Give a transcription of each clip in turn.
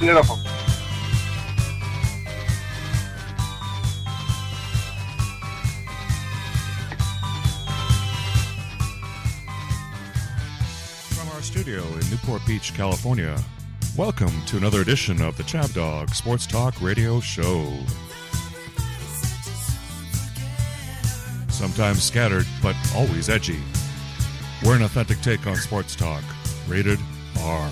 Beautiful. From our studio in Newport Beach, California, welcome to another edition of the Chabdog Sports Talk Radio Show. Sometimes scattered, but always edgy. We're an authentic take on sports talk. Rated R.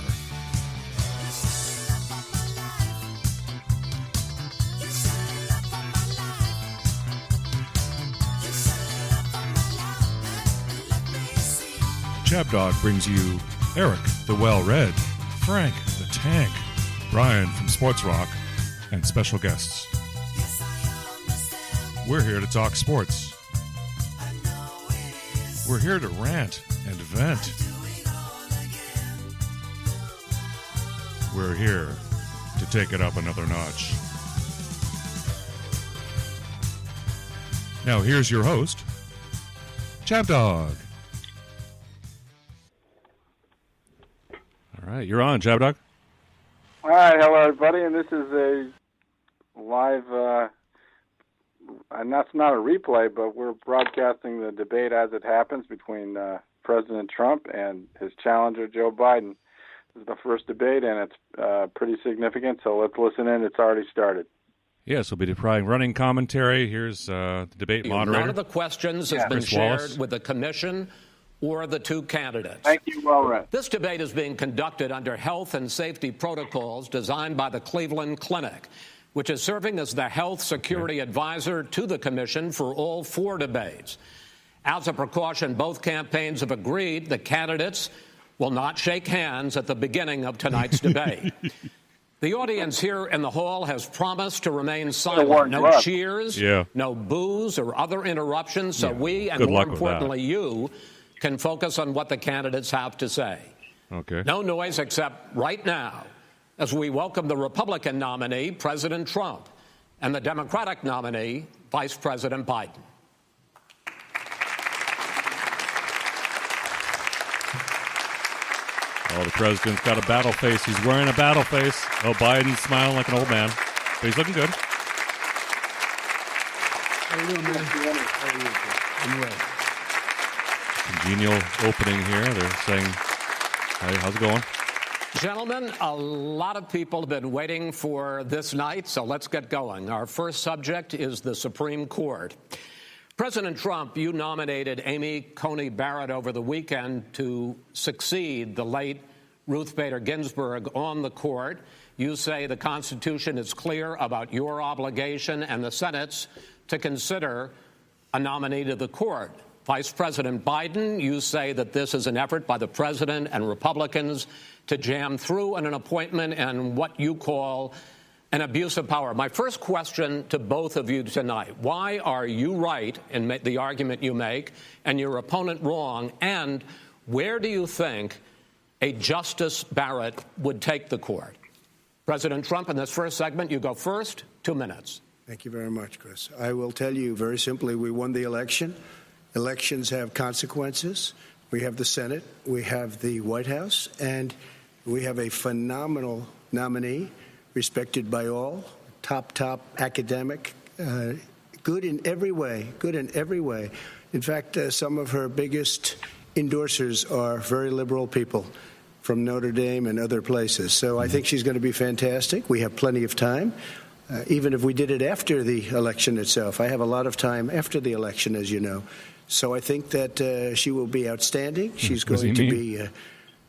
Chabdog brings you Eric the Well Read, Frank the Tank, Brian from Sports Rock, and special guests. We're here to talk sports. We're here to rant and vent. We're here to take it up another notch. Now here's your host, Chabdog. All right, you're on, Chabdog. All right, hello everybody, and this is a live, and that's not a replay, but we're broadcasting the debate as it happens between President Trump and his challenger, Joe Biden. This is the first debate, and it's pretty significant, so let's listen in. It's already started. Yes, we'll be providing running commentary. Here's the debate moderator. None of the questions has been shared with the commission or the two candidates. Thank you, Well Read. This debate is being conducted under health and safety protocols designed by the Cleveland Clinic, which is serving as the health security advisor to the commission for all four debates. As a precaution, both campaigns have agreed the candidates will not shake hands at the beginning of tonight's debate. The audience here in the hall has promised to remain silent. No cheers, no boos or other interruptions, so we, and more importantly you, can focus on what the candidates have to say. Okay. No noise except right now as we welcome the Republican nominee, President Trump, and the Democratic nominee, Vice President Biden. Oh, the president's got a battle face. He's wearing a battle face. Oh, Biden's smiling like an old man, but he's looking good. How you doing, man? How are you? I'm well. Congenial opening here. They're saying, hey, how's it going? Gentlemen, a lot of people have been waiting for this night, so let's get going. Our first subject is the Supreme Court. President Trump, you nominated Amy Coney Barrett over the weekend to succeed the late Ruth Bader Ginsburg on the court. You say the Constitution is clear about your obligation and the Senate's to consider a nominee to the court. Vice President Biden, you say that this is an effort by the president and Republicans to jam through an appointment and what you call an abuse of power. My first question to both of you tonight, why are you right in the argument you make and your opponent wrong? And where do you think a Justice Barrett would take the court? President Trump, in this first segment, you go first, 2 minutes. Thank you very much, Chris. I will tell you very simply, we won the election. Elections have consequences. We have the Senate, we have the White House, and we have a phenomenal nominee, respected by all, top academic, good in every way. In fact, some of her biggest endorsers are very liberal people from Notre Dame and other places. So I think she's going to be fantastic. We have plenty of time. Even if we did it after the election itself. I have a lot of time after the election, as you know. So I think that she will be outstanding. She's going to be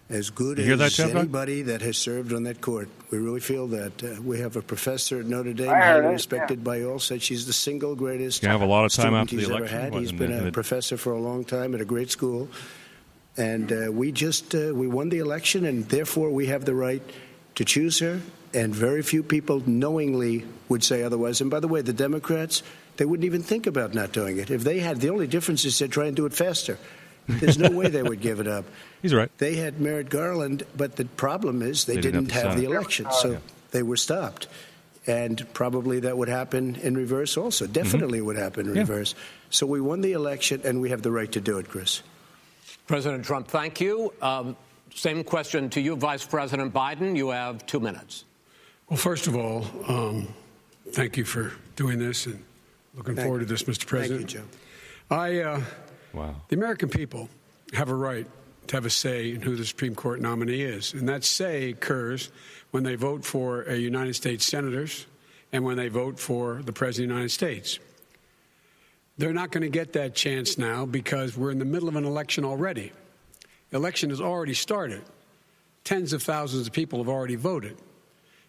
as good as anybody that has served on that court. We really feel that. We have a professor at Notre Dame, highly respected by all, said she's the single greatest have a lot of time after the he's election. ever had. He's been a professor for a long time at a great school. And we won the election, and therefore we have the right to choose her. And very few people knowingly would say otherwise. And by the way, the Democrats, they wouldn't even think about not doing it. If they had, the only difference is they'd try and do it faster. There's no way they would give it up. He's right. They had Merrick Garland, but the problem is they didn't have the election, so they were stopped. And probably that would happen in reverse also. Definitely would happen in reverse. So we won the election, and we have the right to do it, Chris. President Trump, thank you. Same question to you, Vice President Biden. You have 2 minutes. Well, first of all, thank you for doing this and looking forward to this, Mr. President. Thank you, Joe. The American people have a right to have a say in who the Supreme Court nominee is. And that say occurs when they vote for a United States senators and when they vote for the President of the United States. They're not going to get that chance now because we're in the middle of an election already. The election has already started. Tens of thousands of people have already voted.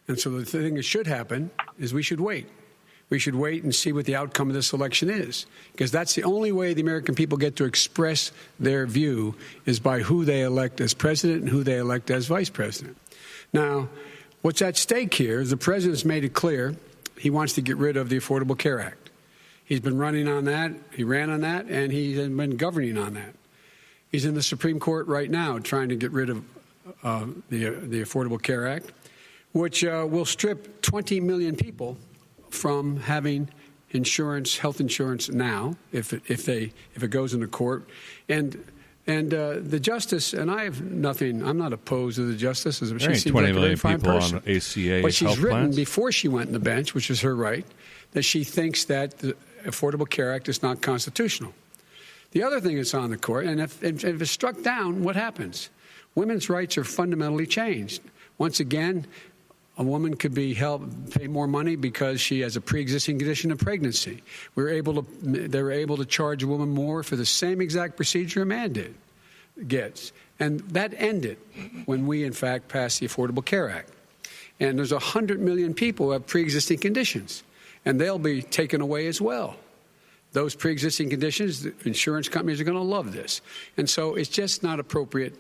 And so the thing that should happen is we should wait. We should wait and see what the outcome of this election is, because that's the only way the American people get to express their view is by who they elect as president and who they elect as vice president. Now, what's at stake here is the president's made it clear he wants to get rid of the Affordable Care Act. He's been running on that, he ran on that, and he's been governing on that. He's in the Supreme Court right now trying to get rid of the Affordable Care Act, which will strip 20 million people from having insurance, health insurance now, if it goes into court, and the justice, and I have nothing. I'm not opposed to the justice. She seems 20 like a million very fine people person. on ACA But she's health written plans? before she went on the bench, which is her right, that she thinks that the Affordable Care Act is not constitutional. The other thing that's on the court, and if it's struck down, what happens? Women's rights are fundamentally changed. Once again, a woman could be pay more money because she has a pre-existing condition of pregnancy. They were able to charge a woman more for the same exact procedure a man gets. And that ended when we, in fact, passed the Affordable Care Act. And there's 100 million people who have pre-existing conditions, and they'll be taken away as well. Those pre-existing conditions, the insurance companies are going to love this. And so it's just not appropriate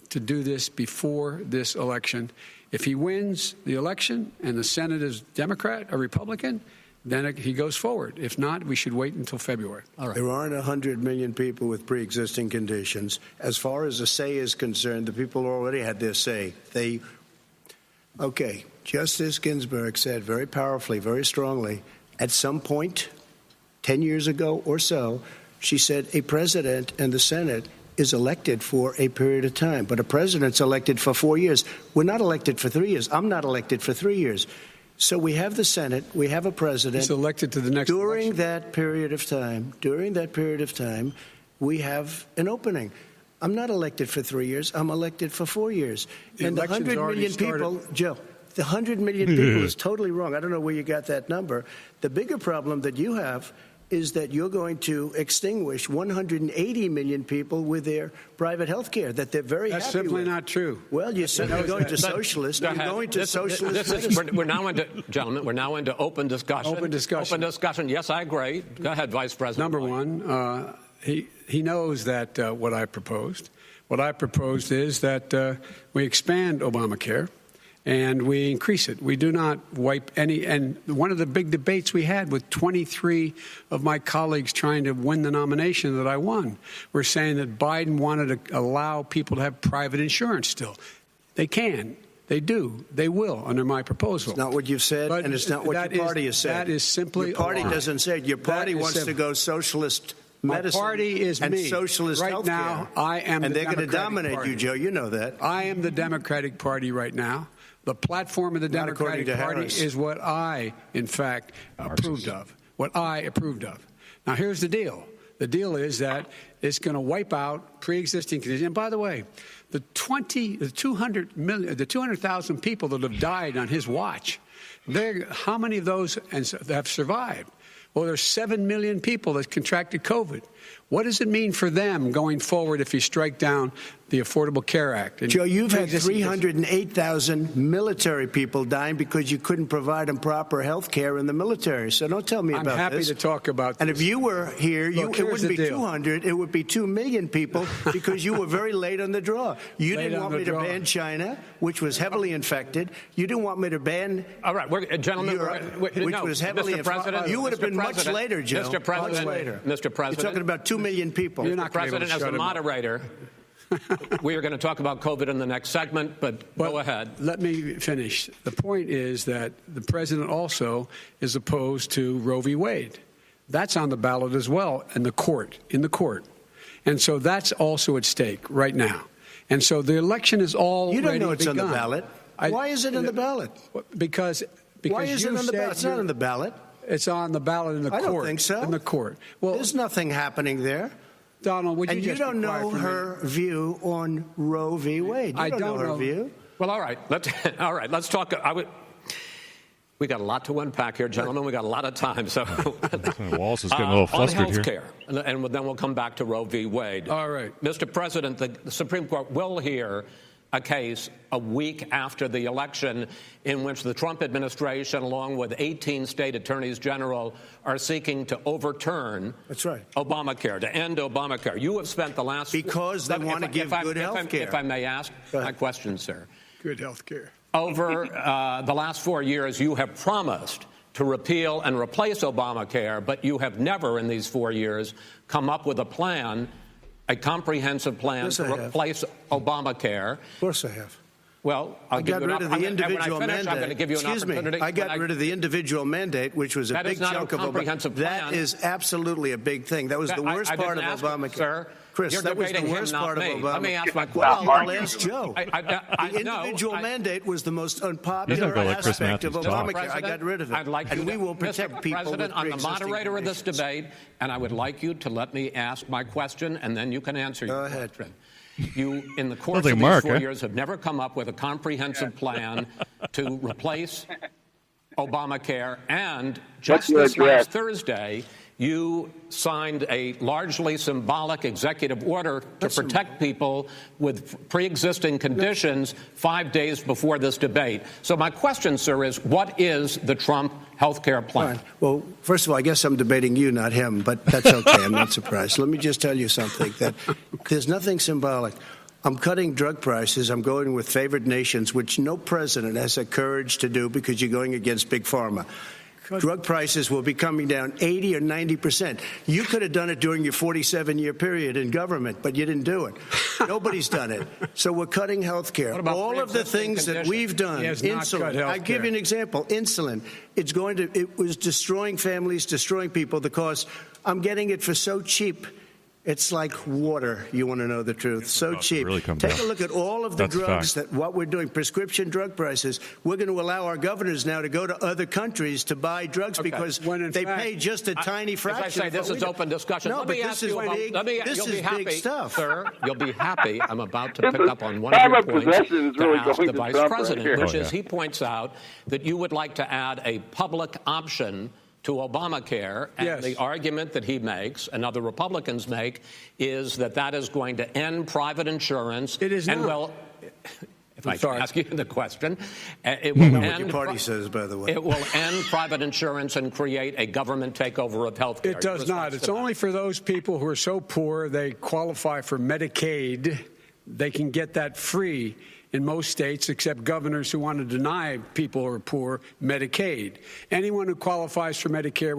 to do this before this election. If he wins the election and the Senate is Democrat or Republican, then he goes forward. If not, we should wait until February. All right. There aren't 100 million people with pre-existing conditions. As far as a say is concerned, the people already had their say. Justice Ginsburg said very powerfully, very strongly, at some point 10 years ago or so, she said a president and the Senate is elected for a period of time, but a president's elected for 4 years. We're not elected for 3 years. I'm not elected for 3 years. So we have the Senate, we have a president. He's elected to the next election. During that period of time, we have an opening. I'm not elected for 3 years. I'm elected for 4 years. And the 100 million people, Joe, the 100 million people is totally wrong. I don't know where you got that number. The bigger problem that you have is that you're going to extinguish 180 million people with their private health care that they're very That's happy with. That's simply not true. Well, you're certainly going to socialist. You're going to socialist. We're now into, gentlemen, we're now into open discussion. Open discussion. Open discussion. Yes, I agree. Go ahead, Vice President. Number one, he knows that what I proposed. What I proposed is that we expand Obamacare and we increase it. We do not wipe any. And one of the big debates we had with 23 of my colleagues trying to win the nomination that I won were saying that Biden wanted to allow people to have private insurance still. They can. They do. They will under my proposal. It's not what you've said, and it's not what your party has said. That is simply your party doesn't say it. Your party wants to go socialist medicine. My party is and me. socialist right healthcare. Now, I am and the they're going to dominate party. you, Joe. You know that. I am the Democratic Party right now. The platform of the Democratic Party is what I, in fact, approved of. What I approved of. Now, here's the deal. The deal is that it's going to wipe out pre-existing conditions. And by the way, the 200,000 people that have died on his watch, how many of those have survived? Well, there's 7 million people that contracted COVID. What does it mean for them going forward if you strike down the Affordable Care Act? Joe, you've had 308,000 military people dying because you couldn't provide them proper health care in the military. So don't tell me about this. I'm happy to talk about this. And if you were here, Look, it wouldn't be 200. It would be 2 million people because you were very late on the draw. You didn't want me to ban China, which was heavily infected. You didn't want me to ban all right, gentlemen, Europe, which was heavily infected. You would have been much later, Joe. Mr. President, much later. Mr. President. You're talking about 2 million people. You're not President, as a moderator, we are going to talk about COVID in the next segment, but go ahead. Let me finish. The point is that the president also is opposed to Roe v. Wade. That's on the ballot as well in the court. And so that's also at stake right now. And so the election is already You don't know it's begun. on the ballot. Why is it in the ballot? Because why is it you on the ballot? It's not on the ballot. It's on the ballot in the court. I don't think so. In the court. Well, there's nothing happening there. Donald, would you and just you don't be quiet know for a her minute? view on Roe v. Wade. You I don't know her know. view. Well, all right. Let's talk. We got a lot to unpack here, gentlemen. We got a lot of time. So Wallace is getting a little flustered on health here. care, and then we'll come back to Roe v. Wade. All right. Mr. President, the Supreme Court will hear a case a week after the election in which the Trump administration, along with 18 state attorneys general, are seeking to overturn Obamacare, to end Obamacare. You have spent the last... Because they want to give good health care. If I may ask my question, sir. Good health care. Over the last 4 years, you have promised to repeal and replace Obamacare, but you have never in these 4 years come up with a plan, a comprehensive plan to replace Obamacare. Of course I have. Well, I got rid of the individual mandate. I'm going to give you an opportunity. I got rid of the individual mandate, which was a big chunk of Obamacare. That is absolutely a big thing. That was the worst part of Obamacare. Sir, Chris, that was the worst part of Obamacare. Let me ask my question. Well, I'll ask Joe. The individual mandate was the most unpopular aspect of Obamacare. I got rid of it. And we will protect people with President, I'm the moderator of this debate, and I would like you to let me ask my question, and then you can answer your question. You, in the course of these 4 years, have never come up with a comprehensive plan to replace Obamacare. And just this last Thursday, you signed a largely symbolic executive order to protect people with pre-existing conditions 5 days before this debate. So my question, sir, is what is the Trump health care plan? Right. Well, first of all, I guess I'm debating you, not him, but that's okay. I'm not surprised. Let me just tell you something, that there's nothing symbolic. I'm cutting drug prices. I'm going with favored nations, which no president has the courage to do because you're going against Big Pharma. Drug prices will be coming down 80 or 90%. You could have done it during your 47-year period in government, but you didn't do it. Nobody's done it. So we're cutting health care. All of the things that we've done, insulin. I'll give you an example. Insulin. It was destroying families, destroying people. The cost. I'm getting it for so cheap. It's like water. You want to know the truth. So cheap. Really Take a look at all of the drugs what we're doing. Prescription drug prices. We're going to allow our governors now to go to other countries to buy drugs because they pay just a tiny fraction. As I say, this is open discussion. No, let but me this ask is you big. about, This is big stuff, sir. You'll be happy. I'm about to pick up on one of your points to ask the vice president, which is he points out that you would like to add a public option to Obamacare, and the argument that he makes and other Republicans make is that is going to end private insurance. It is and not. Well, if I can ask you the question, it will end. What your party says, by the way. It will end private insurance and create a government takeover of health care. It does not. It's only for those people who are so poor they qualify for Medicaid. They can get that free in most states, except governors who want to deny people who are poor Medicaid. Anyone who qualifies for Medicaid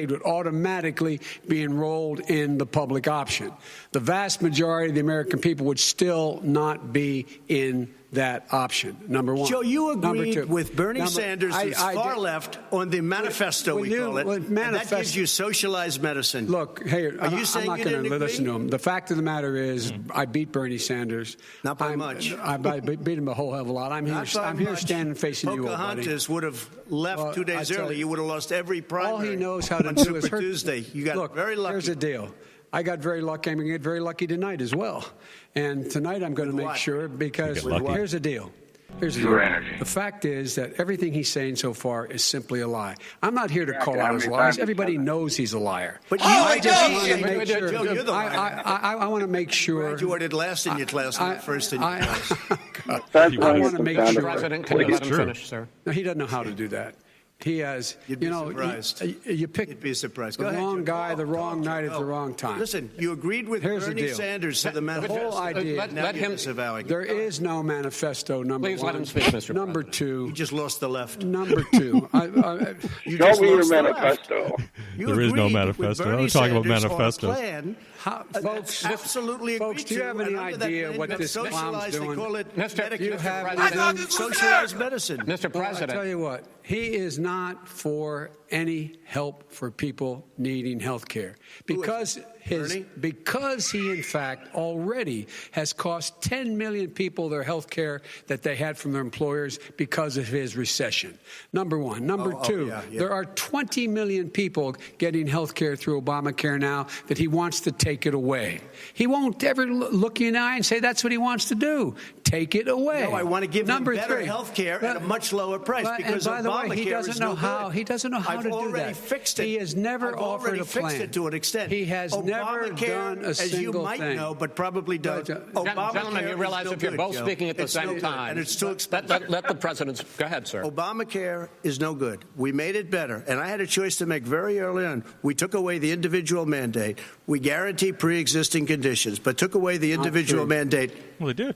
would automatically be enrolled in the public option. The vast majority of the American people would still not be in that option, number one. Joe, you agreed with Bernie Sanders, who's far left, on the manifesto, we call it. And that gives you socialized medicine. Look, hey, Are you saying I'm not you going to didn't listen agree? to him. The fact of the matter is, I beat Bernie Sanders. Not by much. I beat him a whole hell of a lot. I'm here standing facing you, old buddy. Pocahontas would have left 2 days early. You would have lost every primary. All he knows how to on do Super is hurt. Tuesday. You got very lucky. Here's the deal. I got very lucky. I'm going to get very lucky tonight as well. And tonight I'm going to make sure, because here's the deal. Here's the deal. The fact is that everything he's saying so far is simply a lie. I'm not here to call out his lies. Everybody knows he's a liar. But I just want to make sure. Joe, you're the liar. I want to make sure. Graduated last in your class, not first in your class. I want to make sure. President, can you let him finish, sir? No, he doesn't know how to do that. He has, You'd be surprised. You pick You'd be surprised. the wrong guy, the wrong night at the wrong time. Listen, you agreed with Bernie Sanders to the manifesto. whole idea. Let him. There is no manifesto, number Please one. let him speak, Mr. Number President. two. You just lost the left. Number two. Show me your manifesto. There is no manifesto. I'm talking about manifestos. Folks, absolutely agreed folks, do you have any idea what this clown's doing? They call it Mr. President, socialized medicine. Mr. President. I'll tell you what, he is not for any help for people needing health care. Because he in fact already has cost 10 million people their health care that they had from their employers because of his recession. Number one. Number two, there are 20 million people getting health care through Obamacare now that he wants to take it away. He won't ever look you in the eye and say that's what he wants to do. Take it away. No, I want to give him better health care at a much lower price because and by Obamacare the way, he doesn't know how. He doesn't know how to do that. I've already fixed it. He has never offered a plan. Fixed it to an extent. He has never done a single thing. As you might know, but probably does. Gentlemen, you realize if you're both speaking at the same time, and it's too expensive. Let the president go ahead, sir. Obamacare is no good. We made it better, and I had a choice to make very early on. We took away the individual mandate. We guarantee pre-existing conditions, but took away the individual mandate. Well, they did.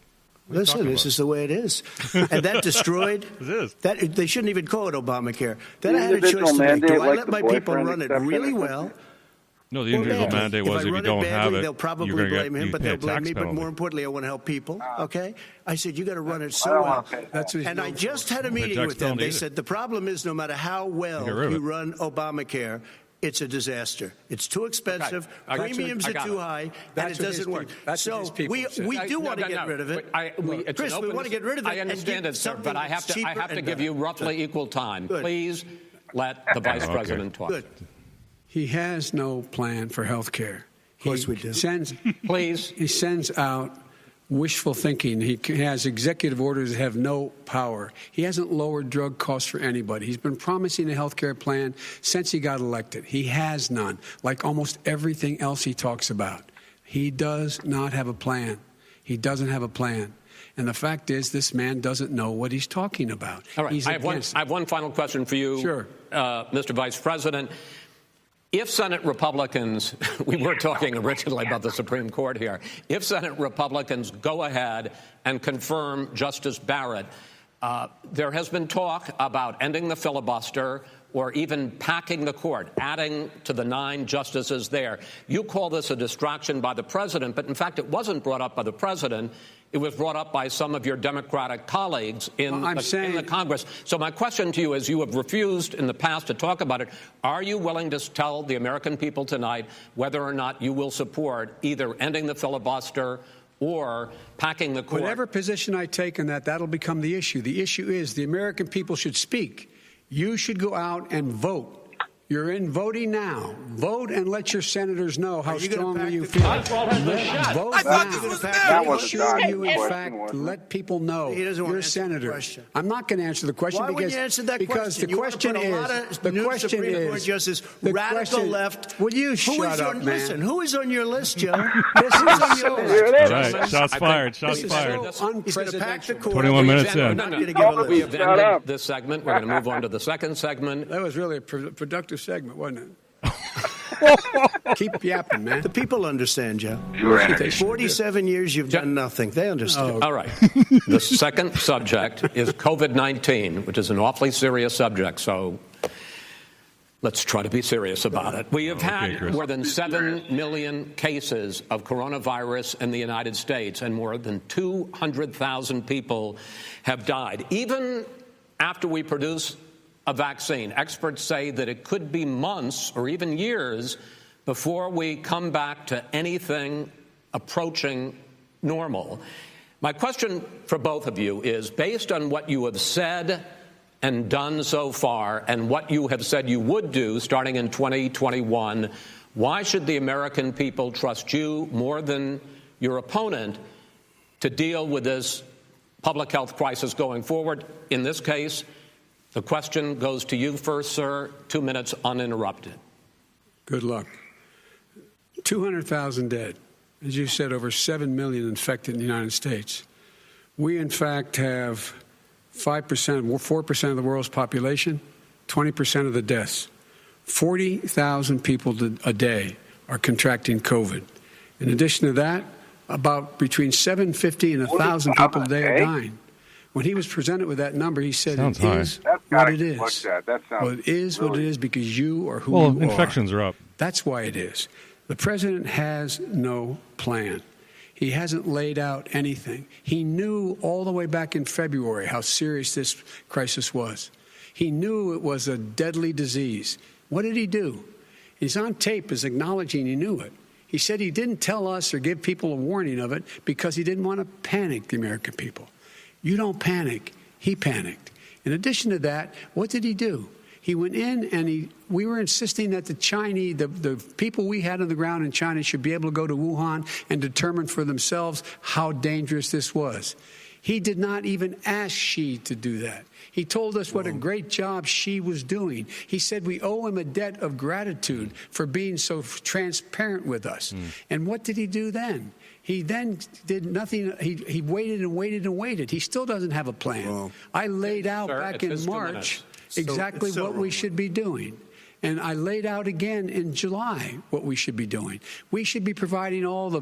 Listen, this is the way it is. And that destroyed. They shouldn't even call it Obamacare. Then I had a choice to make. Do I let my people run it really well? No, the individual mandate was if you don't have it, they'll probably blame him, but they'll blame me. But more importantly, I want to help people. Okay? I said, you got to run it so well. And I just had a meeting with them. They said the problem is no matter how well you run Obamacare, it's a disaster. It's too expensive. Premiums are too high, and it doesn't work. So we do want to get rid of it. Chris, we want to get rid of it. I understand it, sir, but I have to give you roughly equal time. Please let the vice president talk. Good. He has no plan for health care. Of course we do. He sends out wishful thinking. He has executive orders that have no power. He hasn't lowered drug costs for anybody. He's been promising a health care plan since he got elected. He has none, like almost everything else he talks about. He does not have a plan. He doesn't have a plan. And the fact is, this man doesn't know what he's talking about. All right. I have one final question for you, sure. Mr. Vice President. If Senate Republicans, we were talking originally about the Supreme Court here, if Senate Republicans go ahead and confirm Justice Barrett, there has been talk about ending the filibuster or even packing the court, adding to the 9 justices there. You call this a distraction by the president, but in fact it wasn't brought up by the president. It was brought up by some of your Democratic colleagues in the Congress. So my question to you is, you have refused in the past to talk about it. Are you willing to tell the American people tonight whether or not you will support either ending the filibuster or packing the court? Whatever position I take on that, that'll become the issue. The issue is the American people should speak. You should go out and vote. You're in voting now. Vote and let your senators know how strongly you feel. Vote now. Make sure you, in fact, let people know you're a senator. I'm not going to answer the question because the question is radical left. Will you shut up, man? Listen, who is on your list, Joe? Who's on your list? All right, shots fired. Shots fired. He's going to pack the court. 21 minutes in. We have ended this segment. We're going to move on to the second segment. That was really a productive segment, wasn't it? Keep yapping, man. The people understand, Joe. 47 years you've done nothing. They understand. All right. The second subject is COVID-19, which is an awfully serious subject, so let's try to be serious about it. We have had more than 7 million cases of coronavirus in the United States, and more than 200,000 people have died. Even after we produce a vaccine, experts say that it could be months or even years before we come back to anything approaching normal. My question for both of you is, based on what you have said and done so far and what you have said you would do starting in 2021, why should the American people trust you more than your opponent to deal with this public health crisis going forward? In this case, the question goes to you first, sir. 2 minutes uninterrupted. Good luck. 200,000 dead. As you said, over 7 million infected in the United States. We, in fact, have 4% of the world's population, 20% of the deaths. 40,000 people a day are contracting COVID. In addition to that, about between 750 and 1,000 people a day are dying. When he was presented with that number, he said it is what it is. Well, it is what it is because you are who you are. Well, infections are up. That's why it is. The president has no plan. He hasn't laid out anything. He knew all the way back in February how serious this crisis was. He knew it was a deadly disease. What did he do? He's on tape as acknowledging he knew it. He said he didn't tell us or give people a warning of it because he didn't want to panic the American people. You don't panic. He panicked. In addition to that, what did he do? He went in and we were insisting that the people we had on the ground in China should be able to go to Wuhan and determine for themselves how dangerous this was. He did not even ask Xi to do that. He told us what a great job Xi was doing. He said we owe him a debt of gratitude for being so transparent with us. And what did he do then? He then did nothing. He waited and waited and waited. He still doesn't have a plan. Well, I laid out back in March exactly what we should be doing. And I laid out again in July what we should be doing. We should be providing all the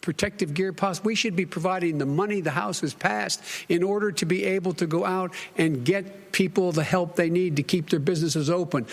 protective gear possible. We should be providing the money the House has passed in order to be able to go out and get people the help they need to keep their businesses open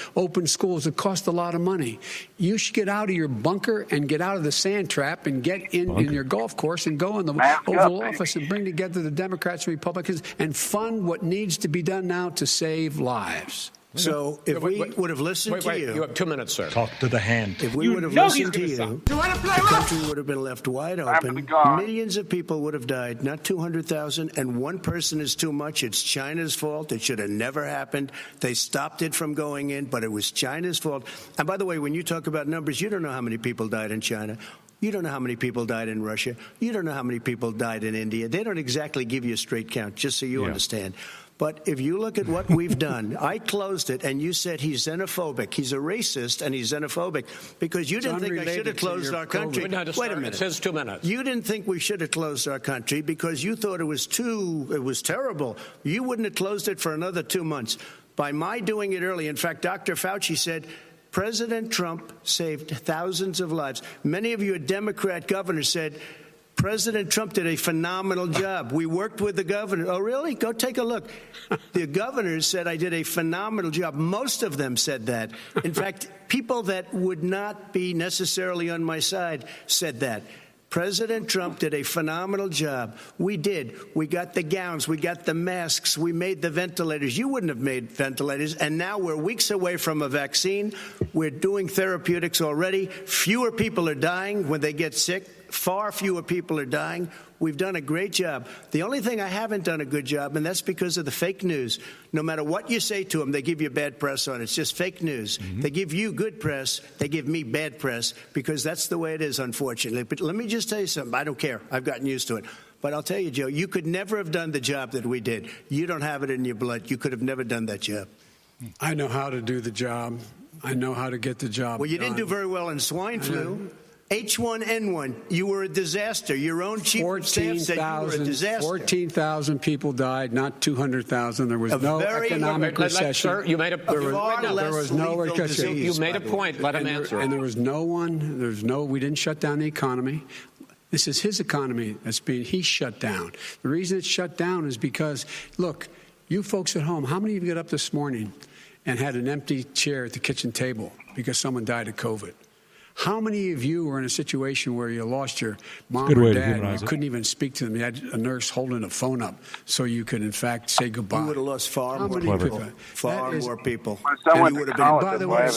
schools. It costs a lot of money. You should get out of your bunker and get out of the sand trap and get in your golf course and go in the Oval Office and bring together the Democrats and Republicans and fund what needs to be done now to save lives. So if we would have listened to you... You have 2 minutes, sir. Talk to the hand. If we would have listened to you, the country would have been left wide open. Millions of people would have died, not 200,000, and one person is too much. It's China's fault. It should have never happened. They stopped it from going in, but it was China's fault. And by the way, when you talk about numbers, you don't know how many people died in China. You don't know how many people died in Russia. You don't know how many people died in India. They don't exactly give you a straight count, just so you understand. But if you look at what we've done, I closed it, and you said he's xenophobic. He's a racist, and he's xenophobic because you didn't think I should have closed our country. Wait a minute. It says 2 minutes. You didn't think we should have closed our country because you thought it was terrible. You wouldn't have closed it for another 2 months. By my doing it early, in fact, Dr. Fauci said, President Trump saved thousands of lives. Many of you Democrat governors said, President Trump did a phenomenal job. We worked with the governor. Oh, really? Go take a look. The governors said I did a phenomenal job. Most of them said that. In fact, people that would not be necessarily on my side said that. President Trump did a phenomenal job. We did. We got the gowns. We got the masks. We made the ventilators. You wouldn't have made ventilators. And now we're weeks away from a vaccine. We're doing therapeutics already. Fewer people are dying when they get sick. Far fewer people are dying. We've done a great job. The only thing I haven't done a good job, and that's because of the fake news. No matter what you say to them, they give you bad press on it. It's just fake news. They give you good press. They give me bad press because that's the way it is, unfortunately. But let me just tell you something. I don't care. I've gotten used to it. But I'll tell you, Joe, you could never have done the job that we did. You don't have it in your blood. You could have never done that job. I know how to do the job. I know how to get the job Well, you done. didn't do very well in swine flu. H1N1, you were a disaster. Your own chief of staff said you were a disaster. 14,000 people died, not 200,000. There was no economic recession. Sir, you made a there was no recession. You made a point. Let him answer. And there was we didn't shut down the economy. This is his economy he's shut down. The reason it's shut down is because, look, you folks at home, how many of you got up this morning and had an empty chair at the kitchen table because someone died of COVID? How many of you were in a situation where you lost your mom or dad and you couldn't even speak to them? You had a nurse holding a phone up so you could, in fact, say goodbye. You would have lost far more people. Far more people. And you would have been, by the way, his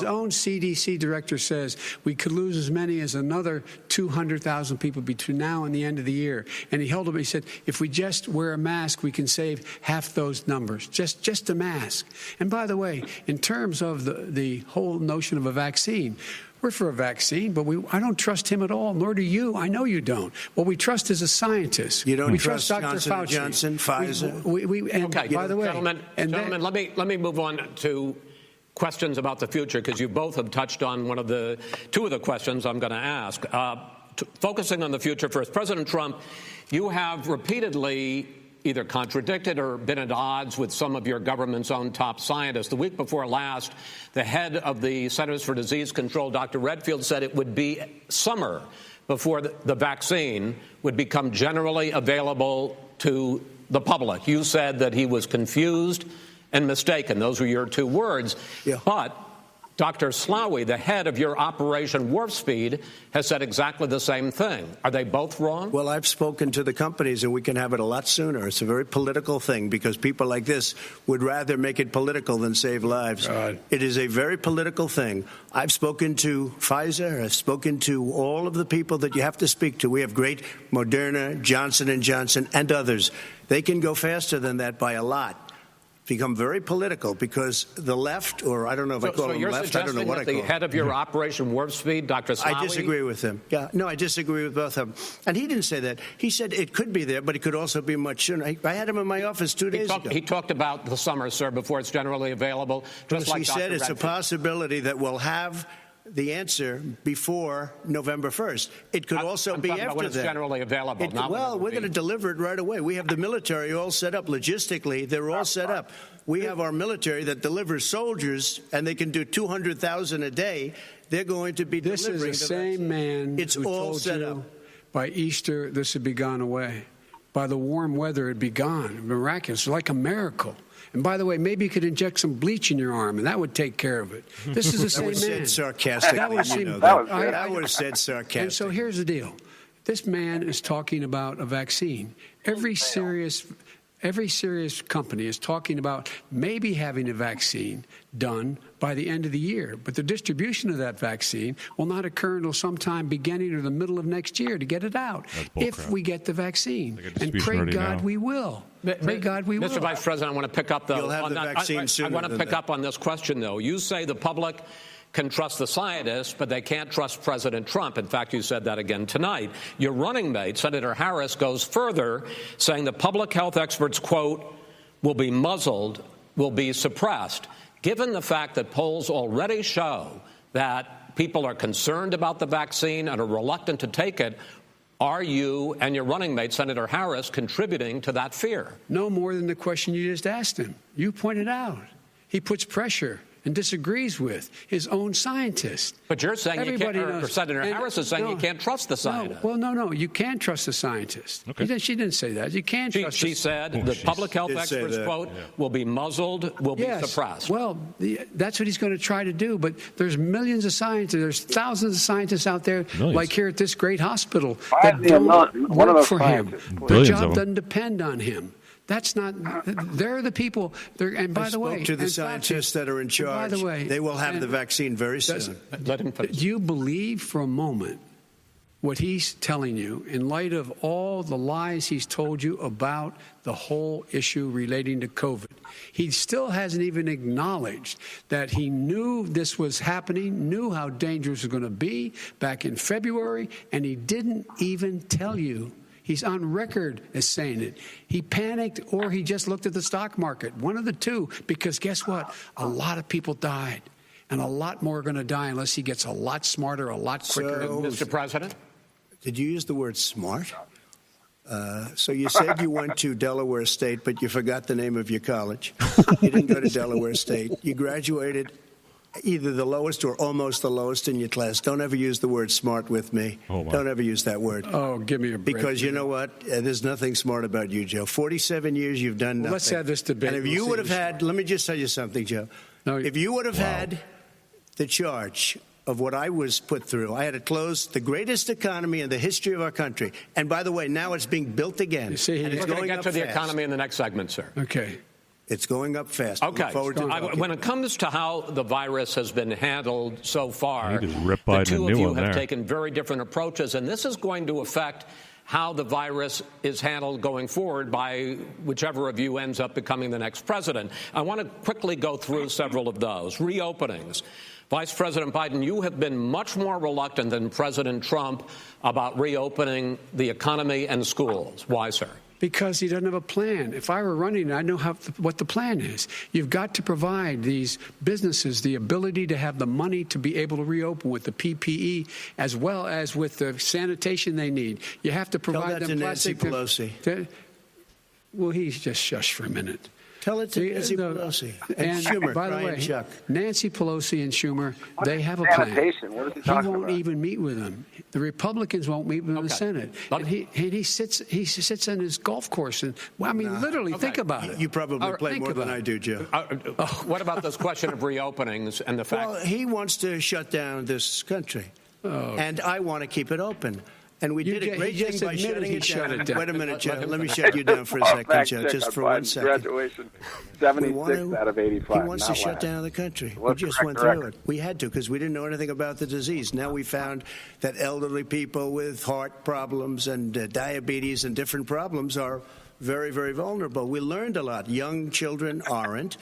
own CDC director says we could lose as many as another 200,000 people between now and the end of the year. And he held up, he said, if we just wear a mask, we can save half those numbers. Just a mask. And by the way, in terms of the whole notion of a vaccine, we're for a vaccine, but I don't trust him at all, nor do you. I know you don't. What we trust is a scientist. You don't we trust Dr. Johnson Fauci. Johnson, Pfizer? Okay, by the way, gentlemen, let me move on to questions about the future, because you both have touched on two of the questions I'm going to ask. Focusing on the future first, President Trump, you have repeatedly either contradicted or been at odds with some of your government's own top scientists. The week before last, the head of the Centers for Disease Control, Dr. Redfield, said it would be summer before the vaccine would become generally available to the public. You said that he was confused and mistaken. Those were your two words. Yeah. But Dr. Slaoui, the head of your Operation Warp Speed, has said exactly the same thing. Are they both wrong? Well, I've spoken to the companies, and we can have it a lot sooner. It's a very political thing because people like this would rather make it political than save lives. God. It is a very political thing. I've spoken to Pfizer. I've spoken to all of the people that you have to speak to. We have great Moderna, Johnson & Johnson, and others. They can go faster than that by a lot. Become very political because the left, or I don't know if I call them left, I don't know what I call them. So you're suggesting that the head of your Operation Warp Speed, Dr. Slaoui? I disagree with him. Yeah, no, I disagree with both of them. And he didn't say that. He said it could be there, but it could also be much sooner. I had him in my office 2 days ago. He talked about the summer, sir, before it's generally available. Just like he said it's a possibility that we'll have the answer before November 1st. It could also be after when it's that. Generally available. Well, we're going to deliver it right away. We have the military all set up. Logistically, they're all set up. We have our military that delivers soldiers, and they can do 200,000 a day. They're going to be delivering. This is the same man it's who all told set you up. By Easter this would be gone away. By the warm weather it'd be gone. Miraculous, like a miracle. And by the way, maybe you could inject some bleach in your arm, and that would take care of it. This is the same man. That was said sarcastically. That was said sarcastically. And so here's the deal. This man is talking about a vaccine. Every serious company is talking about maybe having a vaccine done by the end of the year. But the distribution of that vaccine will not occur until sometime beginning or the middle of next year to get it out, if we get the vaccine. And pray God we will. Pray God we will. Mr. Vice President, I want to pick up You'll have the vaccine sooner. I want to pick up on this question, though. You say the public can trust the scientists, but they can't trust President Trump. In fact, you said that again tonight. Your running mate, Senator Harris, goes further, saying the public health experts, quote, will be muzzled, will be suppressed. Given the fact that polls already show that people are concerned about the vaccine and are reluctant to take it, are you and your running mate, Senator Harris, contributing to that fear? No more than the question you just asked him. You pointed out. He puts pressure and disagrees with his own scientists. But you're saying you can't, or Senator Harris is saying you can't trust the scientists. No, you can trust the scientists. Okay. She didn't say that. You can't trust She said the public health experts, quote, will be muzzled, will be suppressed. Well, that's what he's going to try to do. But there's millions of scientists, there's thousands of scientists out there, like here at this great hospital, that don't work for him. Their job doesn't depend on him. That's not. They're the people. And by the way, I spoke to the scientists that are in charge. By the way, they will have the vaccine very soon. Do you believe for a moment what he's telling you in light of all the lies he's told you about the whole issue relating to COVID? He still hasn't even acknowledged that he knew this was happening, knew how dangerous it was going to be back in February, and he didn't even tell you. He's on record as saying it. He panicked or he just looked at the stock market. One of the two, because guess what? A lot of people died, and a lot more are going to die unless he gets a lot smarter, a lot quicker. Mr. President? Did you use the word smart? So you said you went to Delaware State, but you forgot the name of your college. You didn't go to Delaware State. You graduated either the lowest or almost the lowest in your class. Don't ever use the word smart with me. Don't ever use that word. Oh, give me a break. Because you know what? There's nothing smart about you, Joe. 47 years you've done nothing. Let's have this debate. And if you would have had, let me just tell you something, Joe. If you would have had the charge of what I was put through, I had to close the greatest economy in the history of our country. And by the way, now it's being built again. You see, we're going to get to the economy in the next segment, sir. Okay. It's going up fast. Okay. When it comes to how the virus has been handled so far, the two of you have taken very different approaches, and this is going to affect how the virus is handled going forward by whichever of you ends up becoming the next president. I want to quickly go through several of those. Reopenings. Vice President Biden, you have been much more reluctant than President Trump about reopening the economy and schools. Why, sir? Because he doesn't have a plan. If I were running, I'd know what the plan is. You've got to provide these businesses the ability to have the money to be able to reopen with the PPE as well as with the sanitation they need. You have to provide them plastic. Tell that to Nancy Pelosi. Well, he's just shush for a minute. Tell it to Nancy Pelosi and Schumer. By the way, Chuck. Nancy Pelosi and Schumer, they have a Sanitation. What is he plan. He talking won't about? even meet with them. The Republicans won't meet with him in the Senate. And he sits on his golf course. And literally, think about it. You probably play more than I do, Joe. What about this question of reopenings and the fact? Well, he wants to shut down this country, and I want to keep it open. And we did a great thing by shutting it down. Wait a minute, Joe. Let me shut you down for a second, Joe, just for 1 second. Graduation, 76 out of 85. He wants to shut down the country. We just went through it. We had to because we didn't know anything about the disease. Now we found that elderly people with heart problems and diabetes and different problems are very, very vulnerable. We learned a lot. Young children aren't.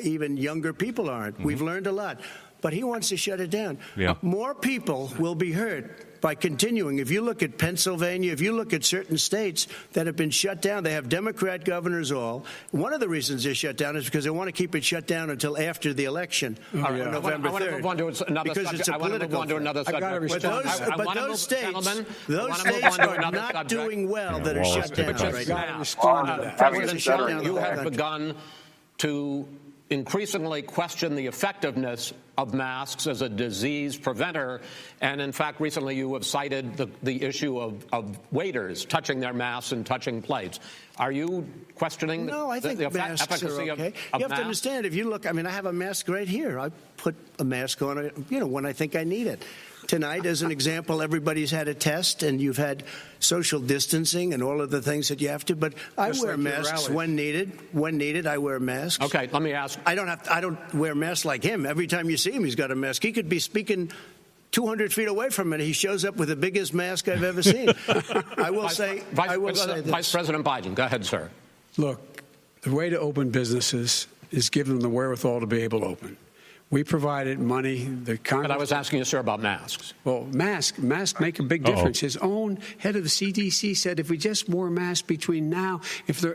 Even younger people aren't. Mm-hmm. We've learned a lot. But he wants to shut it down. Yeah. More people will be hurt by continuing. If you look at Pennsylvania, if you look at certain states that have been shut down, they have Democrat governors all. One of the reasons they're shut down is because they want to keep it shut down until after the election on November 3rd. I want to move on to another because subject. it's a political subject. But those states are not doing well that are shut down right now. You have begun to increasingly question the effectiveness of masks as a disease preventer. And in fact, recently you have cited the issue of waiters touching their masks and touching plates. Are you questioning I think the masks efficacy are okay. of You have to understand, if you look, I have a mask right here. I put a mask on, when I think I need it. Tonight, as an example, everybody's had a test, and you've had social distancing and all of the things that you have to. But I wear masks when needed. When needed, I wear masks. Okay, let me ask. I don't wear masks like him. Every time you see him, he's got a mask. He could be speaking 200 feet away from it. He shows up with the biggest mask I've ever seen. I will say this. Vice President Biden, go ahead, sir. Look, the way to open businesses is give them the wherewithal to be able to open. We provided money. But I was asking you, sir, about masks. Well, masks make a big difference. His own head of the CDC said if we just wore masks between now,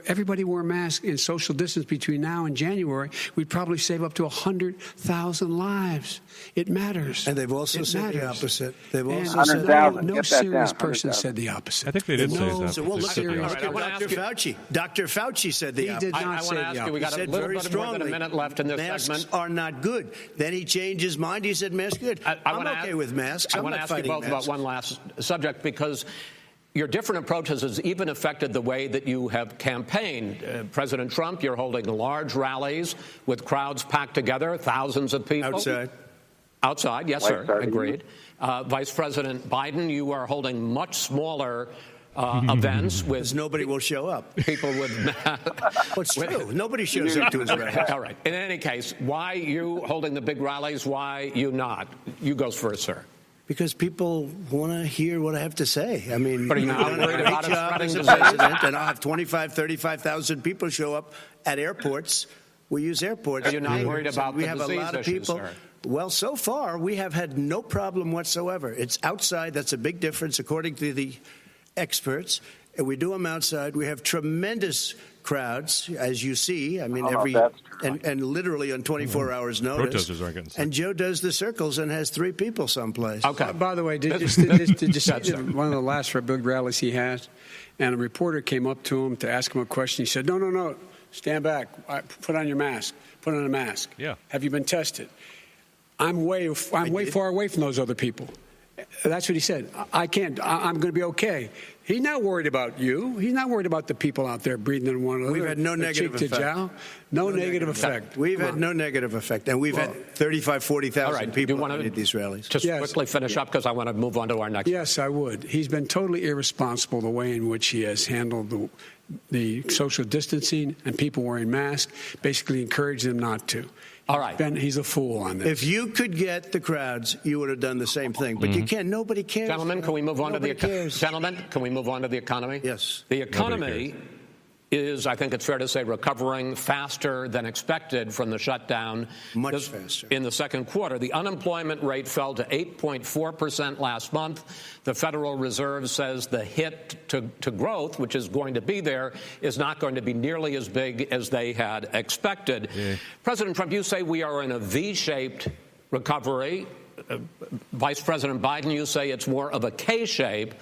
everybody wore masks and social distance between now and January, we'd probably save up to 100,000 lives. It matters. And they've also said the opposite. They've also said no serious person said the opposite. I think they did say that. So we'll look at Dr. Fauci. Dr. Fauci said the opposite. He did not say the opposite. We got a little bit more than a minute left in this segment. Masks are not good. Then he changed his mind. He said masks good. I'm okay with masks. I want to ask you both about one last subject because your different approaches has even affected the way that you have campaigned. President Trump, you're holding large rallies with crowds packed together, thousands of people. Outside, yes, sir. Agreed. Vice President Biden, you are holding much smaller events with nobody will show up. People with What's true? Nobody shows up to his rallies. All right. In any case, why you holding the big rallies? Why you not? You go first, sir. Because people want to hear what I have to say. But are you not worried about job as a president, and I'll have 35,000 people show up at airports. We use airports. Are you not worried about we the have a lot of issues, people. Sir? Well, so far we have had no problem whatsoever. It's outside. That's a big difference, according to the experts. And we do them outside. We have tremendous crowds, as you see. And literally on 24 hours notice. Protesters aren't getting sick. And Joe does the circles and has 3 people someplace. Okay. By the way, did you see one of the last big rallies he has? And a reporter came up to him to ask him a question. He said, no, stand back. Put on your mask. Put on a mask. Yeah. Have you been tested? I'm way far away from those other people. That's what he said. I can't. I'm going to be okay. He's not worried about you. He's not worried about the people out there breathing in one another. We've had no negative effect. No negative effect. We've had no negative effect. And we've had 40,000 people at these rallies. Just quickly finish up because I want to move on to our next. Yes, I would. He's been totally irresponsible the way in which he has handled the social distancing and people wearing masks, basically encouraged them not to. All right. He's a fool on this. If you could get the crowds, you would have done the same thing. But you can't. Nobody cares. Gentlemen, can we move on to the economy? Yes. The economy is, I think it's fair to say, recovering faster than expected from the shutdown. Much faster. In the second quarter, the unemployment rate fell to 8.4% last month. The Federal Reserve says the hit to growth, which is going to be there, is not going to be nearly as big as they had expected. Yeah. President Trump, you say we are in a V-shaped recovery. Vice President Biden, you say it's more of a K-shape.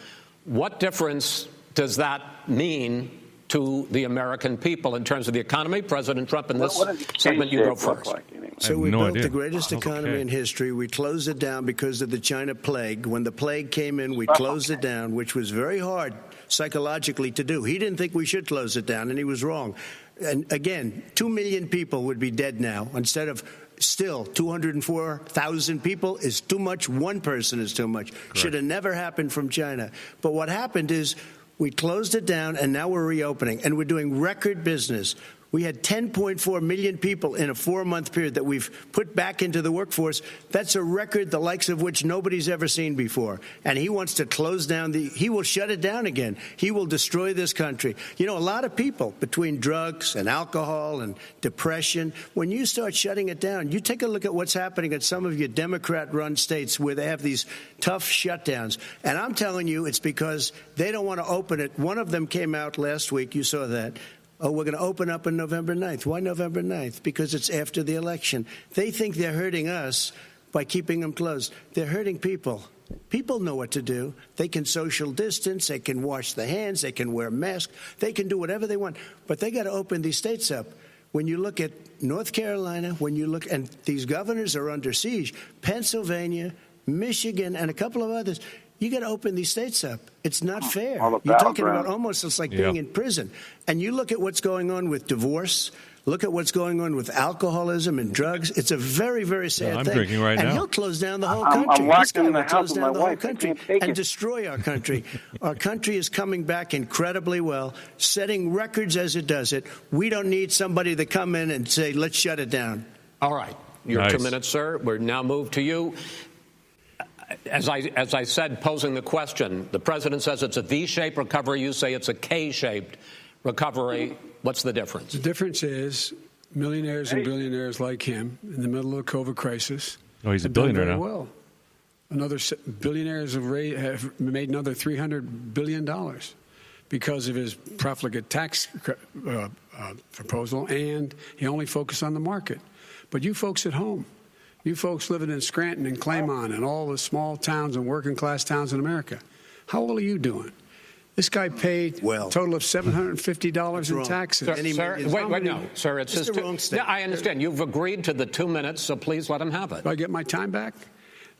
What difference does that mean to the American people in terms of the economy? President Trump, in this What does the segment, you go first. look like, anyway? So we built idea. the greatest economy in history. We closed it down because of the China plague. When the plague came in, we closed it down, which was very hard psychologically to do. He didn't think we should close it down, and he was wrong. And again, 2 million people would be dead now instead of still 204,000 people is too much. One person is too much. Correct. Should have never happened from China. But what happened is we closed it down, and now we're reopening, and we're doing record business. We had 10.4 million people in a 4-month period that we've put back into the workforce. That's a record the likes of which nobody's ever seen before. And he wants to close down he will shut it down again. He will destroy this country. You know, a lot of people, between drugs and alcohol and depression, when you start shutting it down, you take a look at what's happening at some of your Democrat-run states where they have these tough shutdowns. And I'm telling you, it's because they don't want to open it. One of them came out last week. You saw that. Oh, we're going to open up on November 9th. Why November 9th? Because it's after the election. They think they're hurting us by keeping them closed. They're hurting people. People know what to do. They can social distance. They can wash their hands. They can wear masks. They can do whatever they want. But they got to open these states up. When you look at North Carolina, and these governors are under siege, Pennsylvania, Michigan, and a couple of others, you got to open these states up. It's not fair. You're talking about almost it's like being in prison. And you look at what's going on with divorce. Look at what's going on with alcoholism and drugs. It's a very, very sad thing. I'm drinking right now. And he'll close down the whole country. I'm locked in the will house close with down my the whole wife. country and destroy our country. Our country is coming back incredibly well, setting records as it does it. We don't need somebody to come in and say, let's shut it down. All right. Your 2 minutes, sir. We're now moved to you. As I said, posing the question, the president says it's a V-shaped recovery. You say it's a K-shaped recovery. What's the difference? The difference is millionaires and billionaires like him in the middle of the COVID crisis. Oh, he's a billionaire now. Well, billionaires have made another $300 billion because of his profligate tax proposal, and he only focused on the market. But you folks at home, you folks living in Scranton and Claymont and all the small towns and working class towns in America, how well are you doing? This guy paid a total of $750 in taxes. Sir, wait, no, sir, it's his wrong statement. Yeah, I understand. You've agreed to the 2 minutes, so please let him have it. Do I get my time back?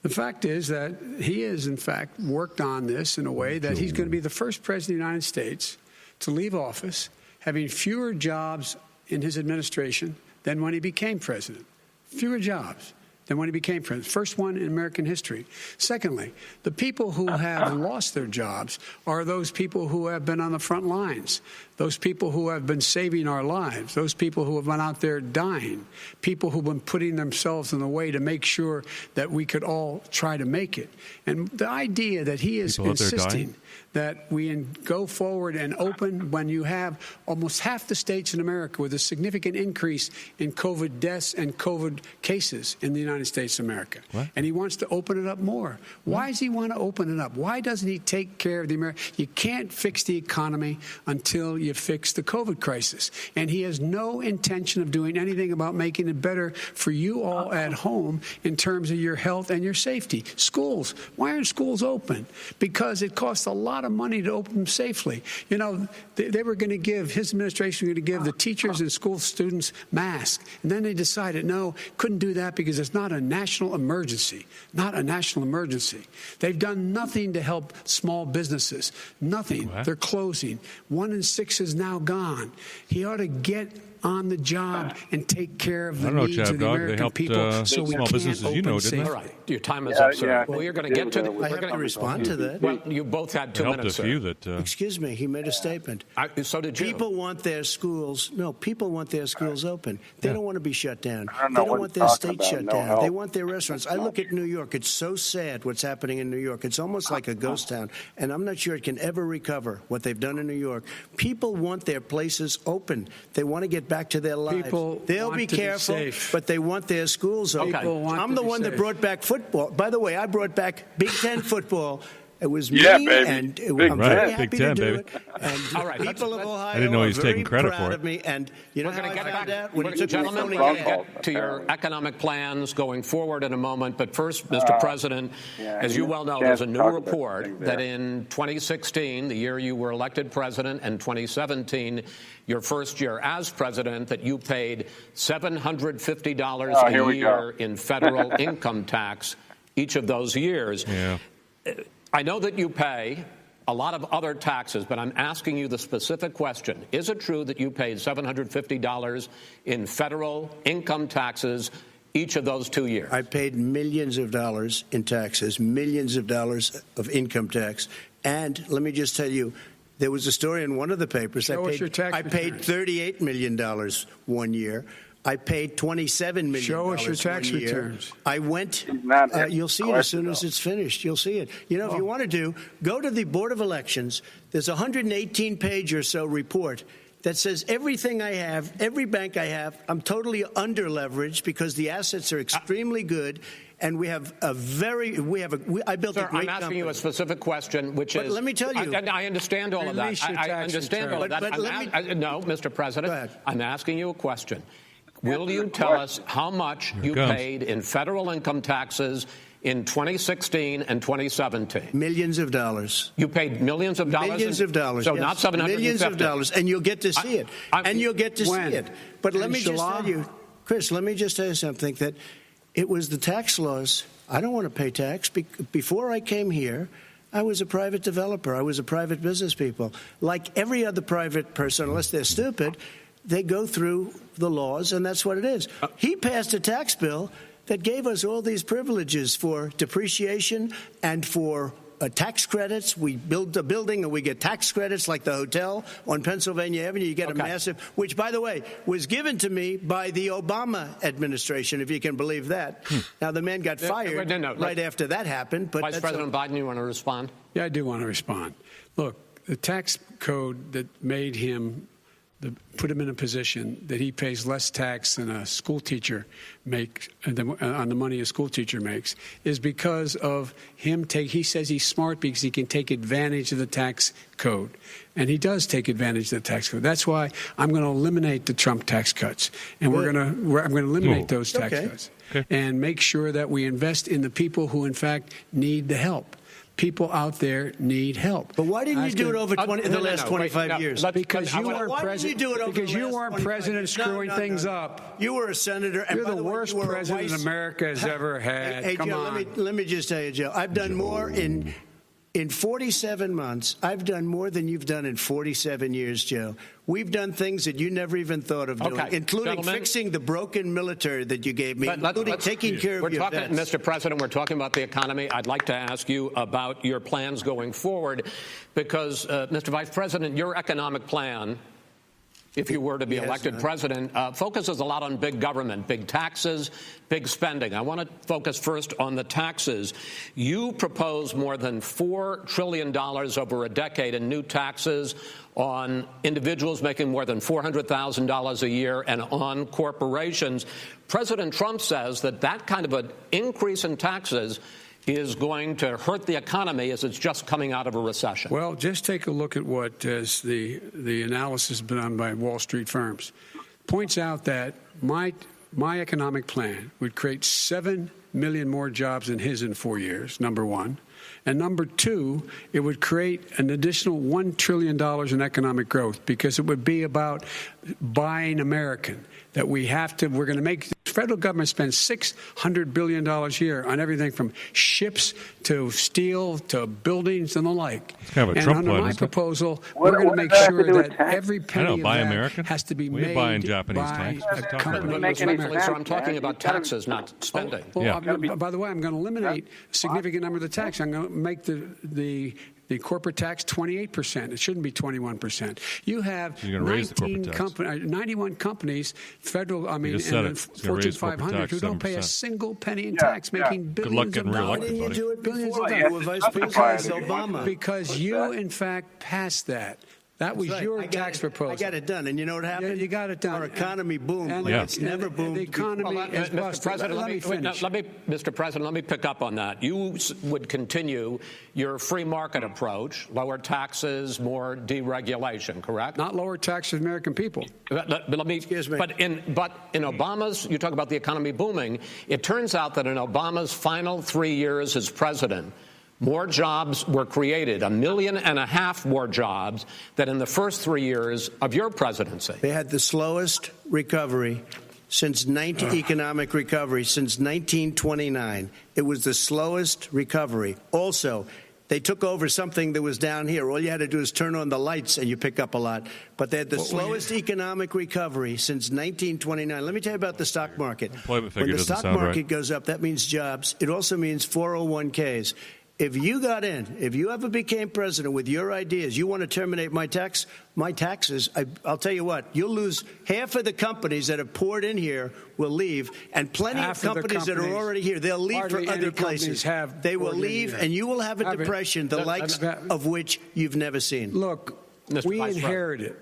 The fact is that he has, in fact, worked on this in a way that he's going to be the first president of the United States to leave office having fewer jobs in his administration than when he became president. Fewer jobs than when he became president. First one in American history. Secondly, the people who have lost their jobs are those people who have been on the front lines, those people who have been saving our lives, those people who have been out there dying, people who have been putting themselves in the way to make sure that we could all try to make it. And the idea that he is insisting that we go forward and open when you have almost half the states in America with a significant increase in COVID deaths and COVID cases in the United States of America. What? And he wants to open it up more. Why does he want to open it up? Why doesn't he take care of the American? You can't fix the economy until you fix the COVID crisis. And he has no intention of doing anything about making it better for you all at home in terms of your health and your safety. Schools. Why aren't schools open? Because it costs a lot of money to open them safely. You know, they were going to give, his administration was going to give the teachers and school students masks. And then they decided, no, couldn't do that because it's not a national emergency. Not a national emergency. They've done nothing to help small businesses. Nothing. What? They're closing. 1 in 6 is now gone. He ought to get on the job and take care of the needs of the American people so we can't open safely. All right, your time is up, sir. Yeah. Well, you're going to get to I have to respond to that. Well, you both had 2 minutes, sir. Excuse me, he made a statement. So did you. People want their schools. No, people want their schools open. They don't want to be shut down. They don't want their state shut down. They want their restaurants. I look at New York. It's so sad what's happening in New York. It's almost like a ghost town. And I'm not sure it can ever recover what they've done in New York. People want their places open. They want to get back to their lives. They'll be careful, but they want their schools open. I'm the one that brought back football. By the way, I brought back Big Ten football It was me, Yeah, baby. and Big I'm Ten. very Big happy Ten, to do baby. it. And All right, people of Ohio I didn't know he was are very taking credit proud for it. of me. And you know We're how going I to get found back, out? When he took my gentlemen, phone we're and going to got get to your economic plans going forward in a moment. But first, Mr. President, as you well know, there's a new report that in 2016, the year you were elected president, and 2017, your first year as president, that you paid $750 a year in federal income tax each of those years. Yeah. I know that you pay a lot of other taxes, but I'm asking you the specific question. Is it true that you paid $750 in federal income taxes each of those 2 years? I paid millions of dollars in taxes, millions of dollars of income tax. And let me just tell you, there was a story in one of the papers. Show us your tax I paid returns. $38 million 1 year. I paid $27 million. Show us your tax 1 year. returns. I went. You'll see it as soon as it's finished. You'll see it. You know, if you want to go to the Board of Elections. There's a 118-page or so report that says everything I have, every bank I have, I'm totally under-leveraged because the assets are extremely good. And I built Sir, a great I'm asking company. you a specific question, which But is... let me tell you. I understand all of that. Release your I tax understand all of that. return. No, Mr. President, Go ahead. I'm asking you a question. Will you tell us how much you paid in federal income taxes in 2016 and 2017? Millions of dollars. You paid millions of dollars? Millions of dollars. So yes. not 750? Millions of dollars. And you'll get to see it. You'll get to see it. But let me just tell you, Chris, let me just tell you something, that it was the tax laws. I don't want to pay tax. Before I came here, I was a private developer. I was a private business people. Like every other private person, unless they're stupid, they go through the laws, and that's what it is. He passed a tax bill that gave us all these privileges for depreciation and for tax credits. We build a building and we get tax credits, like the hotel on Pennsylvania Avenue. You get a massive, which, by the way, was given to me by the Obama administration, if you can believe that. Now, the man got fired right after that happened. But Vice President Biden, you want to respond? Yeah, I do want to respond. Look, the tax code that made him put him in a position that he pays less tax than a school teacher makes on the money a school teacher makes is because of him. He says he's smart because he can take advantage of the tax code, and he does take advantage of the tax code. That's why I'm going to eliminate the Trump tax cuts, and I'm going to eliminate those tax cuts and make sure that we invest in the people who, in fact, need the help. People out there need help. But why didn't you do it over the last 25 years? Because you weren't president. Because you weren't president screwing things up. You were a senator. And You're the worst president America has ever had. Hey, Come Joe, on. let me just tell you, Joe. I've done more in 47 months. I've done more than you've done in 47 years, Joe. We've done things that you never even thought of doing, including fixing the broken military that you gave me, including taking care of your vets. Mr. President, we're talking about the economy. I'd like to ask you about your plans going forward because, Mr. Vice President, your economic plan, if you were to be elected president, focuses a lot on big government, big taxes, big spending. I want to focus first on the taxes. You propose more than $4 trillion over a decade in new taxes on individuals making more than $400,000 a year and on corporations. President Trump says that kind of an increase in taxes is going to hurt the economy as it's just coming out of a recession. Well, just take a look at what the analysis done by Wall Street firms points out that my economic plan would create 7 million more jobs than his in 4 years, number one. And number two, it would create an additional $1 trillion in economic growth because it would be about buying American. That we're going to make the federal government spend $600 billion a year on everything from ships to steel to buildings and the like. It's kind of a and Trump under plan, my isn't it? proposal, we're going to make sure that every penny of buy that American? has to be We made buying Japanese by tanks. a company. So I'm talking about taxes, not spending. By the way, I'm going to eliminate a significant number of the tax. I'm going to make the corporate tax 28%. It shouldn't be 21%. You have 91 companies, Fortune 500, who don't pay a single penny in tax, making billions of dollars. Billions of dollars. Vice President Obama. Because you, in fact, passed that. That was your tax proposal. I got it done. And you know what happened? Yeah, you got it done. Our economy boomed. And It's never boomed. The economy is Mr. President, Mr. President, let me pick up on that. You would continue your free market approach, lower taxes, more deregulation, correct? Not lower taxes for the American people. Excuse me. But in Obama's, you talk about the economy booming. It turns out that in Obama's final 3 years as president, more jobs were created, 1.5 million more jobs than in the first 3 years of your presidency. They had the slowest recovery economic recovery since 1929. It was the slowest recovery. Also, they took over something that was down here. All you had to do is turn on the lights and you pick up a lot. But they had the slowest economic recovery since 1929. Let me tell you about the stock market. When the stock market goes up, that means jobs. It also means 401ks. If you got in, if you ever became president with your ideas, you want to terminate my taxes, I'll tell you what, you'll lose half of the companies that have poured in here will leave, and plenty of companies that are already here, they'll leave for other places. They will leave, and you will have a depression, the likes of which you've never seen. Look, we inherited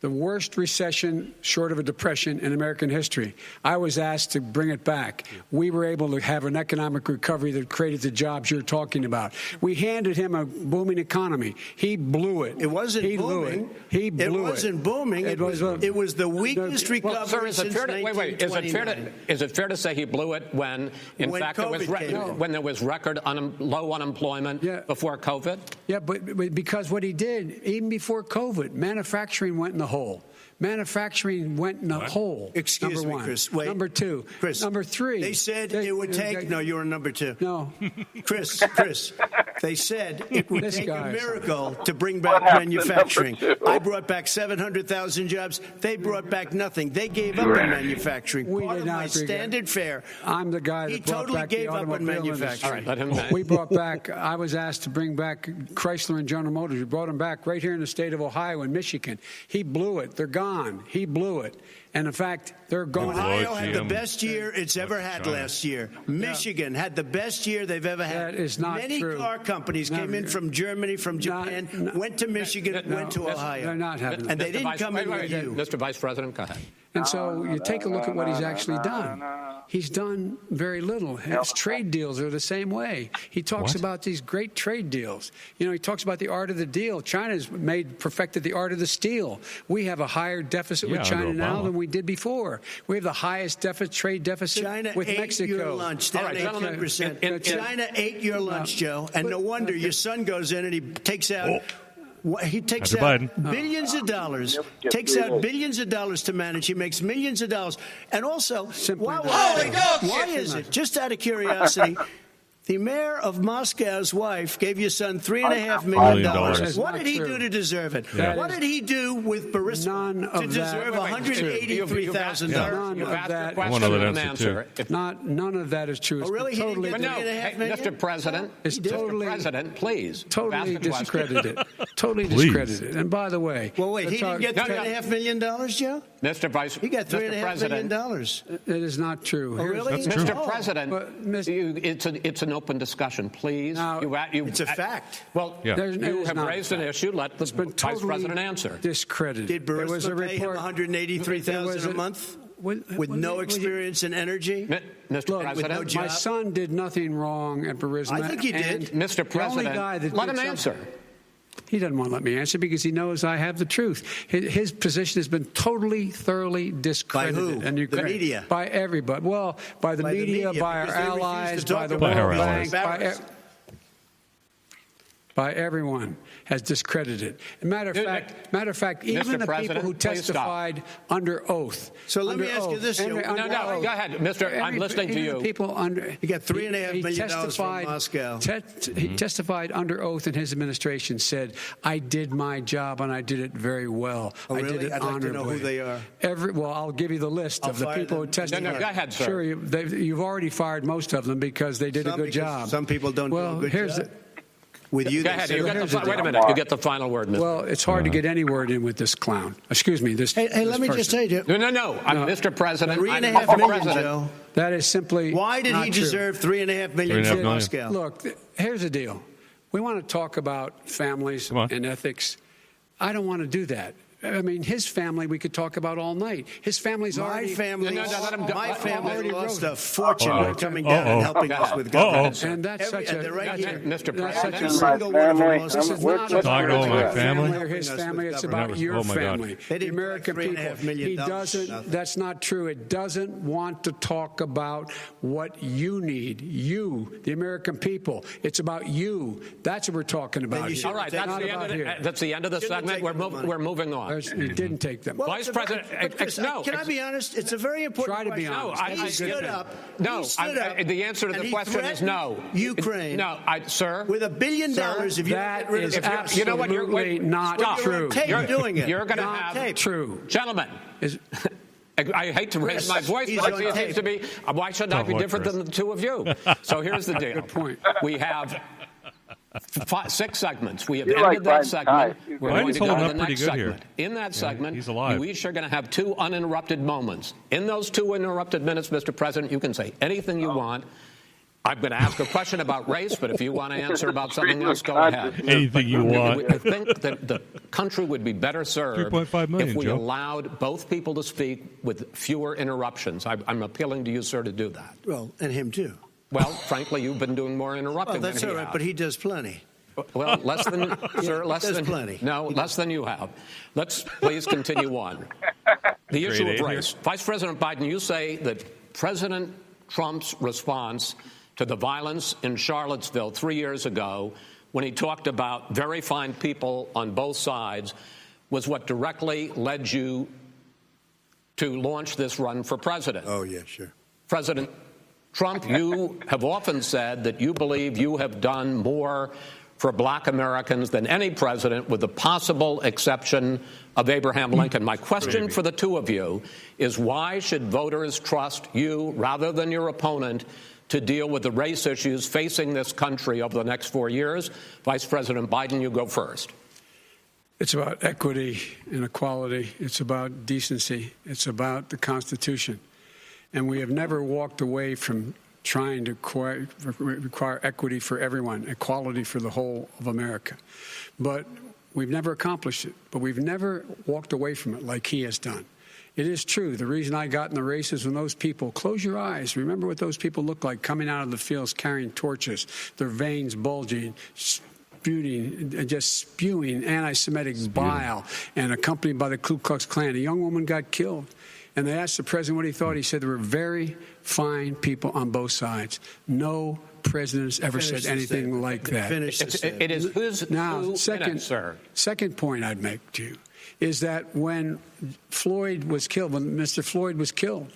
the worst recession short of a depression in American history. I was asked to bring it back. We were able to have an economic recovery that created the jobs you're talking about. We handed him a booming economy. He blew it. It wasn't booming. He blew it. It wasn't booming. It was the weakest recovery since 1929. Is it fair to say he blew it when there was record low unemployment before COVID? Yeah, but because what he did, even before COVID, manufacturing went in the hole. Manufacturing went in the hole. Excuse me, Chris. Wait. Number two. Chris. Number three. They said it would take. No, you're on number two. No. Chris. They said it would take a miracle to bring back manufacturing. I brought back 700,000 jobs. They brought back nothing. They gave up on manufacturing. We Part did of not my standard fare. I'm the guy that brought totally back gave the up on automobile manufacturing. industry. All right, let him We brought back, I was asked to bring back Chrysler and General Motors. We brought them back right here in the state of Ohio and Michigan. He blew it. They're gone. He blew it. And in fact, they're going. Ohio had the best year it's ever had last year. Michigan had the best year they've ever had. That is not Many true. car companies came in from Germany, from Japan, went to Michigan, went to Ohio. They're not having And they didn't come in with you. Mr. Vice President, go ahead. And so you take a look at what he's actually done. He's done very little. His trade deals are the same way. He talks about these great trade deals. You know, he talks about the art of the deal. China's perfected the art of the steal. We have a higher deficit with China now than we did before. We have the highest trade deficit with Mexico. China ate your lunch, down 18%. China ate your lunch, Joe. And no wonder your son goes in and he takes out... He takes out billions of dollars, to manage. He makes millions of dollars. And also, why is it, just out of curiosity, the mayor of Moscow's wife gave your son $3.5 million. What did he do to deserve it? What did he do with Burisma to deserve $183,000? None of that is true. Oh, really? Totally, Mr. President, please. Totally discredited. Totally discredited. And by the way, he didn't get $3.5 million, Joe? Mr. Vice, he got $3.5 million. It is not true. Oh, really? Mr. President, it's an open discussion, please. It's a fact. Well, you have raised an issue. Let the Vice President answer. Discredited. Did Burisma pay him $183,000 a month with no experience in energy? Mr. President, my son did nothing wrong at Burisma. I think he did. Mr. President, let him answer. He doesn't want to let me answer because he knows I have the truth. His position has been thoroughly discredited. By who? And the media? By everybody. Well, by the media, by our allies, by the World Bank, by everyone has discredited. Matter of fact, even the people who testified under oath. So let me ask you this: go ahead, Mister. I'm listening to you. People he got $3.5 million from Moscow. He testified under oath in his administration. Said, "I did my job and I did it very well. Oh, I did it I'd honorably." like to know who they are. I'll give you the list of the people who testified. No, go ahead, sir. Sure, you've already fired most of them because they did a good job. Some people don't do a good job. With you, go ahead. Wait a minute. You get the final word, Mr. Well, it's hard to get any word in with this clown. Excuse me. Hey, let me just tell you. No. I'm Mr. President. $3.5 million, Joe. That is simply. Why did he deserve $3.5 million from Moscow? Look, here's the deal. We want to talk about families and ethics. I don't want to do that. I mean, his family we could talk about all night. His family's already... My family already lost a fortune by coming down and helping us with government. And that's such a... Mr. President. That's such a single one of the most... This is not Talk about my family or his family. It's about your family. The American people. He doesn't... That's not true. It doesn't want to talk about what you need. You, the American people. It's about you. That's what we're talking about. All right, that's the end of the segment. We're moving on. You didn't take them. Well, Vice President, Chris, no. Can I be honest? It's a very important Try to be question. honest. He stood up. The answer to the question is no. Ukraine. No, sir. With $1 billion, if you that get rid is of absolutely you know what, you're not true. You're doing it. You're going to Not have true. Gentlemen. I hate to raise my voice, but it seems to be. Why should I be different than the two of you? So here's the deal. Good point. We have 6 segments. We have ended that segment. We're going to go to the next segment. In that segment, he's alive. you each are going to have 2 uninterrupted moments. In those 2 uninterrupted minutes, Mr. President, you can say anything you want. I'm going to ask a question about race, but if you want to answer about something else, go ahead. Anything you want. I think that the country would be better served 3.5 million, if we Joe. allowed both people to speak with fewer interruptions. I'm appealing to you, sir, to do that. Well, and him too. Well, frankly, you've been doing more interrupting Well, that's than he all right, has. but he does plenty. Well, less than, sir, less There's than plenty. No, less than you have. Let's please continue on. The issue of race. Vice President Biden, you say that President Trump's response to the violence in Charlottesville 3 years ago, when he talked about very fine people on both sides, was what directly led you to launch this run for president. Oh, yeah, sure. President Trump, you have often said that you believe you have done more for black Americans than any president, with the possible exception of Abraham Lincoln. My question for the two of you is, why should voters trust you rather than your opponent to deal with the race issues facing this country over the next 4 years? Vice President Biden, you go first. It's about equity and equality. It's about decency. It's about the Constitution. And we have never walked away from trying to require equity for everyone, equality for the whole of America. But we've never accomplished it. But we've never walked away from it like he has done. It is true. The reason I got in the race is when those people, close your eyes, remember what those people looked like coming out of the fields carrying torches, their veins bulging, just spewing anti-Semitic bile, and accompanied by the Ku Klux Klan. A young woman got killed. And they asked the president what he thought. He said there were very fine people on both sides. No president has ever said anything like that. It is who's now, second point I'd make to you is that when Floyd was killed, when Mr. Floyd was killed,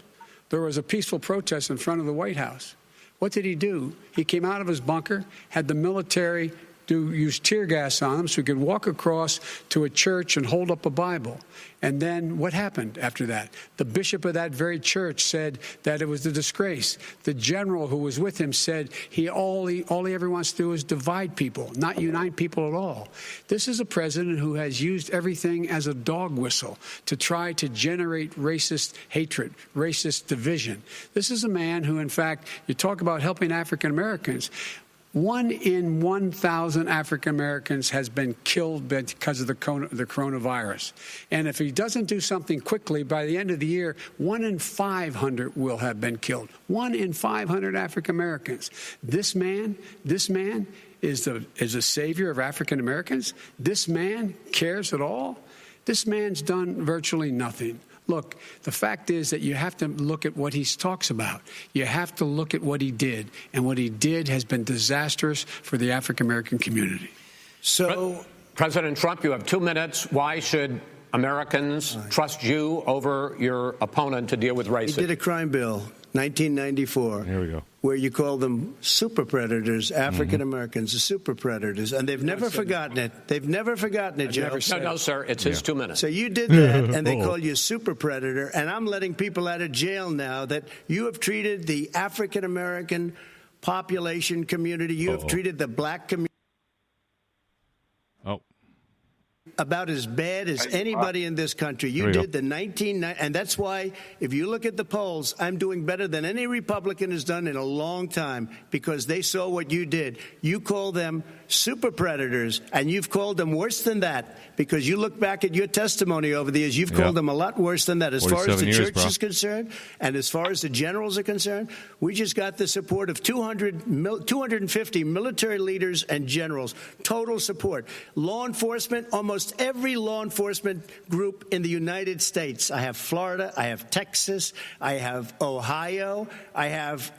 there was a peaceful protest in front of the White House. What did he do? He came out of his bunker, had the military use tear gas on him so he could walk across to a church and hold up a Bible. And then what happened after that? The bishop of that very church said that it was a disgrace. The general who was with him said all he ever wants to do is divide people, not unite people at all. This is a president who has used everything as a dog whistle to try to generate racist hatred, racist division. This is a man who, in fact, you talk about helping African Americans. 1 in 1,000 African Americans has been killed because of the coronavirus. And if he doesn't do something quickly, by the end of the year, 1 in 500 will have been killed. 1 in 500 African Americans. This man is a savior of African Americans. This man cares at all. This man's done virtually nothing. Look, the fact is that you have to look at what he talks about. You have to look at what he did. And what he did has been disastrous for the African-American community. So, President Trump, you have 2 minutes. Why should Americans trust you over your opponent to deal with racism? He did a crime bill, 1994. Here we go. Where you call them super predators, African Americans, the super predators, and they've never forgotten it. They've never forgotten it, Joe. No, sir, it's his 2 minutes. So you did that, and they call you a super predator, and I'm letting people out of jail now that you have treated the African American population community, you have treated the black community. about as bad as anybody in this country. You did the 1990, and that's why, if you look at the polls, I'm doing better than any Republican has done in a long time, because they saw what you did. You call them super predators, and you've called them worse than that, because you look back at your testimony over the years, you've called them a lot worse than that. As far as the church is concerned, and as far as the generals are concerned, we just got the support of 250 military leaders and generals, total support. Law enforcement, almost every law enforcement group in the United States. I have Florida, I have Texas, I have Ohio, I have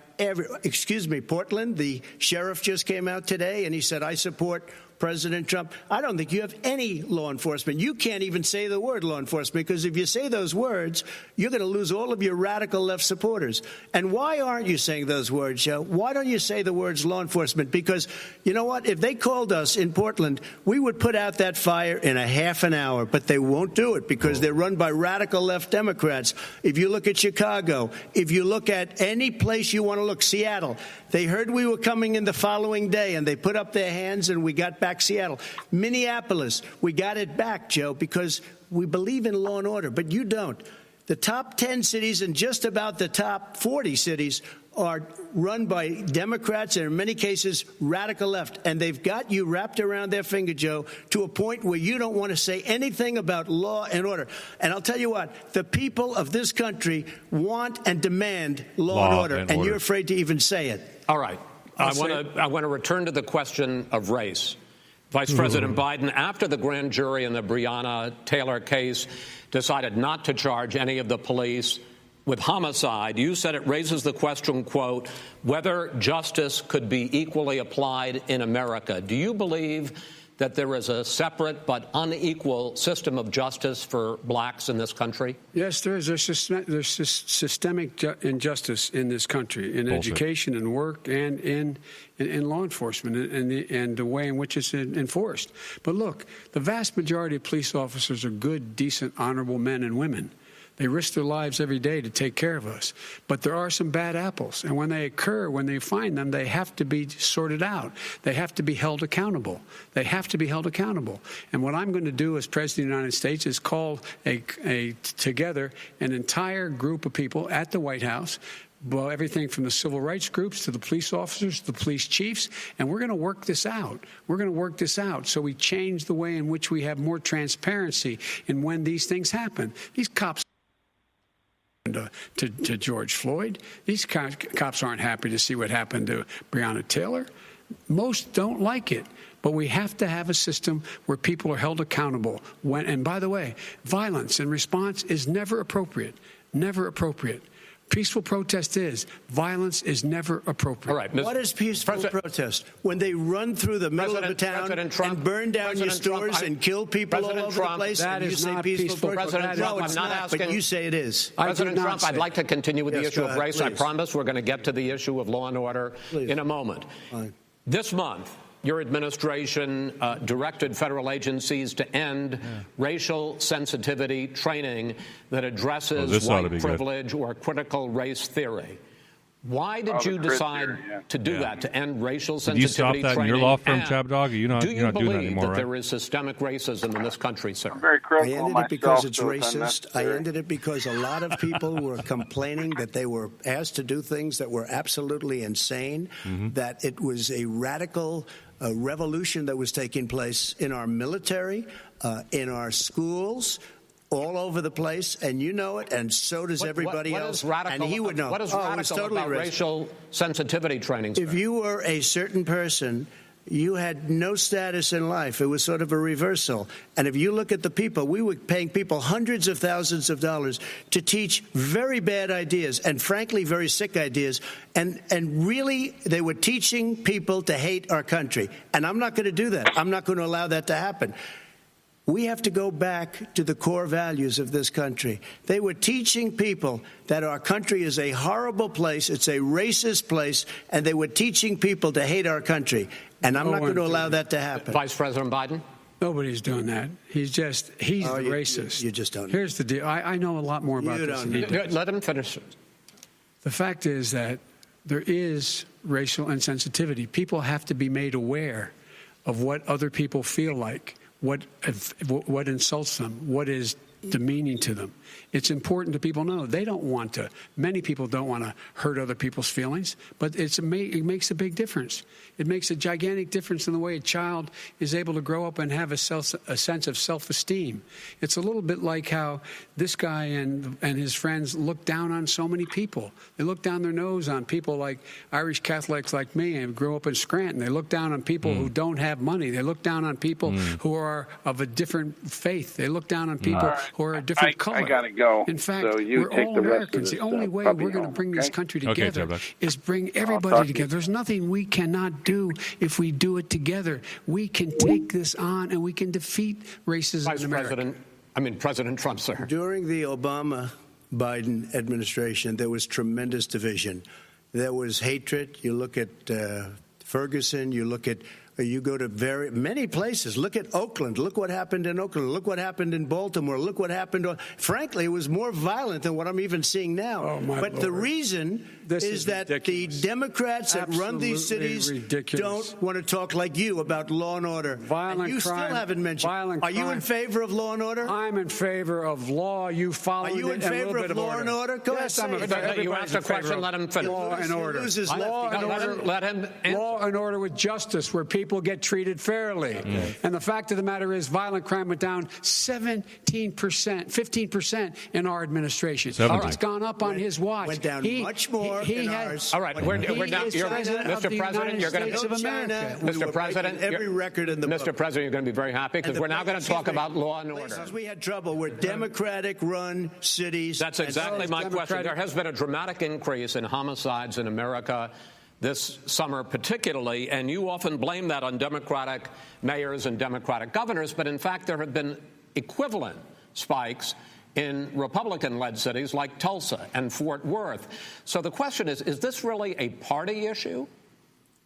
Portland. The sheriff just came out today and he said, I support President Trump. I don't think you have any law enforcement. You can't even say the word law enforcement, because if you say those words, you're going to lose all of your radical left supporters. And why aren't you saying those words, Joe? Why don't you say the words law enforcement? Because you know what? If they called us in Portland, we would put out that fire in a half an hour, but they won't do it because they're run by radical left Democrats. If you look at Chicago, if you look at any place you want to look, Seattle, they heard we were coming in the following day and they put up their hands and we got back Seattle. Minneapolis, we got it back, Joe, because we believe in law and order, but you don't. The top 10 cities and just about the top 40 cities are run by Democrats and in many cases radical left. And they've got you wrapped around their finger, Joe, to a point where you don't want to say anything about law and order. And I'll tell you what, the people of this country want and demand law and order, and you're afraid to even say it. All right. I want to return to the question of race. Vice President Biden, after the grand jury in the Breonna Taylor case decided not to charge any of the police with homicide, you said it raises the question, quote, whether justice could be equally applied in America. Do you believe that there is a separate but unequal system of justice for blacks in this country? Yes, there is. There's systemic injustice in this country, in education and work and in law enforcement and the way in which it's enforced. But look, the vast majority of police officers are good, decent, honorable men and women. They risk their lives every day to take care of us. But there are some bad apples. And when they occur, when they find them, they have to be sorted out. They have to be held accountable. They have to be held accountable. And what I'm going to do as President of the United States is call together an entire group of people at the White House, well, everything from the civil rights groups to the police officers, to the police chiefs, and we're going to work this out. We're going to work this out so we change the way in which we have more transparency in when these things happen. These cops to George Floyd. These cops aren't happy to see what happened to Breonna Taylor. Most don't like it. But we have to have a system where people are held accountable. And by the way, violence in response is never appropriate. Never appropriate. Peaceful protest is. Violence is never appropriate. All right, what is peaceful protest? When they run through the middle of the town and burn down your stores and kill people all over the place, that and you is say not peaceful protest? President Trump, no, it's I'm not asking, but you say it is. President Trump, I'd like to continue with the issue of race. Please. I promise we're going to get to the issue of law and order in a moment. Fine. This month, your administration directed federal agencies to end racial sensitivity training that addresses white privilege or critical race theory. Why did you decide to do that, to end racial sensitivity training? Did you stop that in your law firm, Chabdog? You're not do you doing that believe anymore, that right? there is systemic racism in this country, sir? I'm very critical I ended myself, it because it's so racist. I ended it because a lot of people were complaining that they were asked to do things that were absolutely insane, that it was a radical revolution that was taking place in our military, in our schools, all over the place, and you know it, and so does everybody else. And he would know. What is radical about racial sensitivity training, sir? If you were a certain person, you had no status in life. It was sort of a reversal. And if you look at the people, we were paying people hundreds of thousands of dollars to teach very bad ideas and, frankly, very sick ideas. And really, they were teaching people to hate our country. And I'm not going to do that. I'm not going to allow that to happen. We have to go back to the core values of this country. They were teaching people that our country is a horrible place, it's a racist place, and they were teaching people to hate our country. And I'm not going to allow that to happen. Vice President Biden? Nobody's doing that. He's the racist. You just don't know. Here's the deal. I know a lot more about this than he does. Let him finish. The fact is that there is racial insensitivity. People have to be made aware of what other people feel like, what insults them, what is demeaning to them. It's important that people know many people don't want to hurt other people's feelings, but it makes a big difference. It makes a gigantic difference in the way a child is able to grow up and have a sense of self-esteem. It's a little bit like how this guy and his friends look down on so many people. They look down their nose on people like Irish Catholics like me and grew up in Scranton. They look down on people who don't have money. They look down on people who are of a different faith. They look down on people who are a different color. I gotta go. In fact, so we're all Americans. The only way we're going to bring this country together is bring everybody together. There's nothing we cannot do if we do it together. We can take this on and we can defeat racism in America. President Trump, sir. During the Obama-Biden administration, there was tremendous division. There was hatred. You look at Ferguson. You go to many places. Look at Oakland. Look what happened in Oakland. Look what happened in Baltimore. Look what happened. Frankly, it was more violent than what I'm even seeing now. Oh, my but Lord. The reason is that ridiculous. The Democrats that run these cities don't want to talk like you about law and order. Violent you crime. Still haven't mentioned. Are you in favor of law and order? I'm in favor of law. You follow. Are you in favor of law and order? Go yes, ahead. I'm in favor. You asked a question. Let him finish. Law and order. Let him answer. Law and order with justice, where people get treated fairly. And the fact of the matter is, violent crime went down 15% in our administration. It's gone up on his watch. Went down much more in ours. All right, we're down. Mr. President, you're going to Mr. President, every record in the book. Mr. President, you're going to be very happy because we're now going to talk about law and order. We had trouble. We're Democratic-run cities. That's exactly my question. There has been a dramatic increase in homicides in America this summer particularly, and you often blame that on Democratic mayors and Democratic governors, but in fact there have been equivalent spikes in Republican-led cities like Tulsa and Fort Worth. So the question is this really a party issue?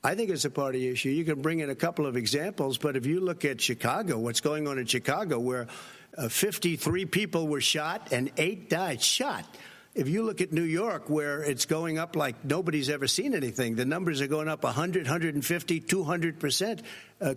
I think it's a party issue. You can bring in a couple of examples, but if you look at Chicago, what's going on in Chicago, where 53 people were shot and 8 died shot. If you look at New York, where it's going up like nobody's ever seen anything, the numbers are going up 100, 150, 200%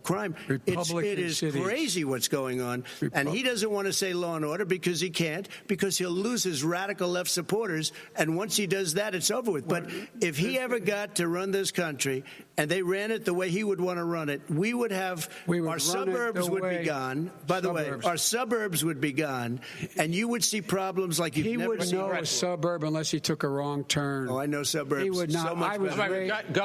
crime. It is crazy what's going on. And he doesn't want to say law and order because he can't, because he'll lose his radical left supporters. And once he does that, it's over with. But if he ever got to run this country and they ran it the way he would want to run it, our suburbs would be gone. By the way, our suburbs would be gone. And you would see problems like you've never seen. He would know a suburb unless he took a wrong turn. Oh, I know suburbs. He would not. So much Go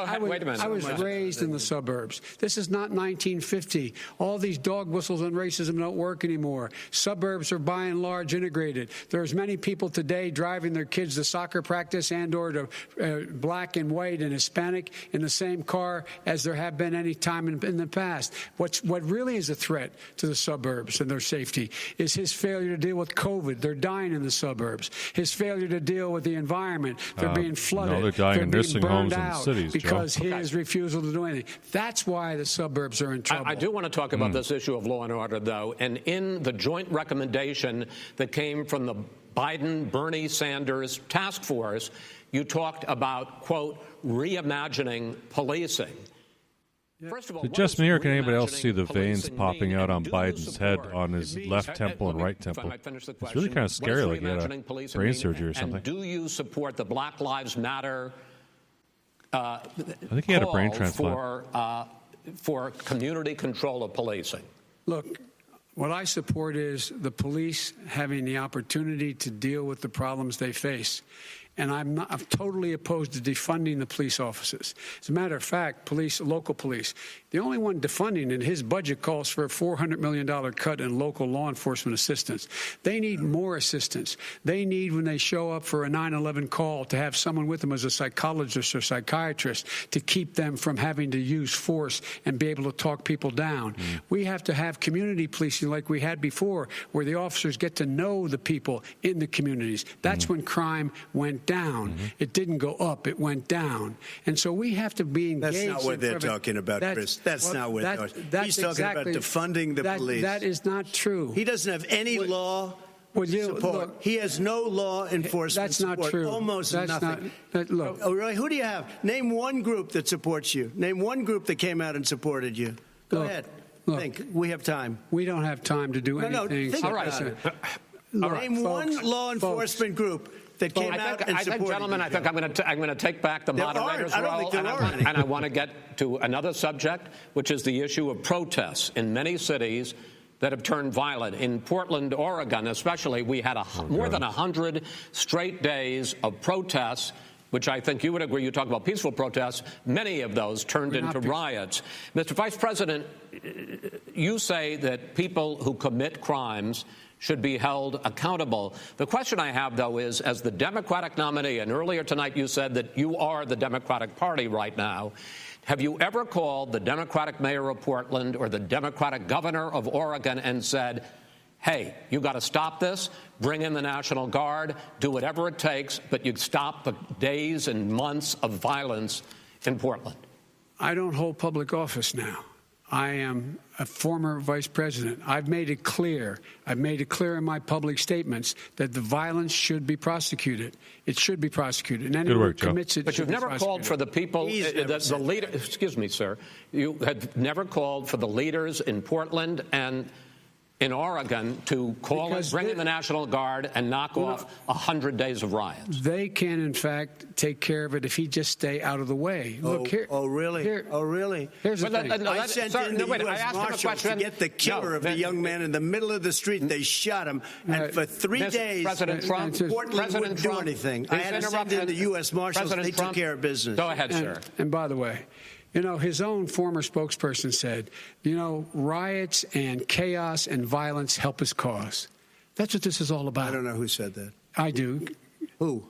ahead. Wait a minute. I was raised in the suburbs. This is not 1950. All these dog whistles on racism don't work anymore. Suburbs are by and large integrated. There's many people today driving their kids to soccer practice and or to black and white and Hispanic in the same car as there have been any time in the past. What really is a threat to the suburbs and their safety is his failure to deal with COVID. They're dying in the suburbs. His failure to deal with the environment. They're being flooded. No, they're dying in nursing homes in the cities, because his refusal to do anything. That's why the suburbs are in trouble. I do want to talk about this issue of law and order, though. And in the joint recommendation that came from the Biden-Bernie Sanders task force, you talked about, quote, reimagining policing. First of all, just me, or can anybody else see the veins popping out on Biden's head on his left temple and right temple? It's really kind of scary, like he had a brain surgery or something. And do you support the Black Lives Matter I think he had a brain transplant. For community control of policing? Look, what I support is the police having the opportunity to deal with the problems they face. And I'm totally opposed to defunding the police offices. As a matter of fact, local police, the only one defunding in his budget calls for a $400 million cut in local law enforcement assistance. They need more assistance. They need, when they show up for a 9/11 call, to have someone with them as a psychologist or psychiatrist to keep them from having to use force and be able to talk people down. We have to have community policing like we had before, where the officers get to know the people in the communities. That's when crime went down. It didn't go up, it went down. And so we have to be engaged. That's not what they're talking about, Chris. That's not what they're talking about. He's talking about defunding the police. That is not true. He doesn't have any law support. He has no law enforcement That's not support. true. Almost nothing. Look. Oh, really? Who do you have? Name one group that supports you. Name one group that came out and supported you. Go ahead. Think. We have time. We don't have time to do anything. Think all right. Name one law enforcement group that came out and supported. Gentlemen, I think I'm going to take back the moderator's role, and I want to get to another subject, which is the issue of protests in many cities that have turned violent. In Portland, Oregon, especially, we had more than 100 straight days of protests, which I think you would agree. You talk about peaceful protests. Many of those turned into riots. Mr. Vice President, you say that people who commit crimes should be held accountable. The question I have, though, is, as the Democratic nominee, and earlier tonight you said that you are the Democratic Party right now, have you ever called the Democratic mayor of Portland or the Democratic governor of Oregon and said, hey, you got to stop this, bring in the National Guard, do whatever it takes, but you stop the days and months of violence in Portland? I don't hold public office now. I am a former vice president. I've made it clear. I've made it clear in my public statements that the violence should be prosecuted. It should be prosecuted. And anyone who commits it. But you've never called for the people, the leader. Excuse me, sir. You have never called for the leaders in Portland and in Oregon to bring in the National Guard and knock off 100 days of riots. They can, in fact, take care of it if he just stay out of the way. Look here. Oh, really? Here's the thing. I sent in the U.S. Marshals to get the killer of the young man in the middle of the street. They shot him, and for 3 days, President Trump Portland wouldn't do anything. I had to send in the U.S. Marshals. They took care of business. Go ahead, sir. And by the way, you know, his own former spokesperson said, you know, riots and chaos and violence help his cause. That's what this is all about. I don't know who said that. I do. Who?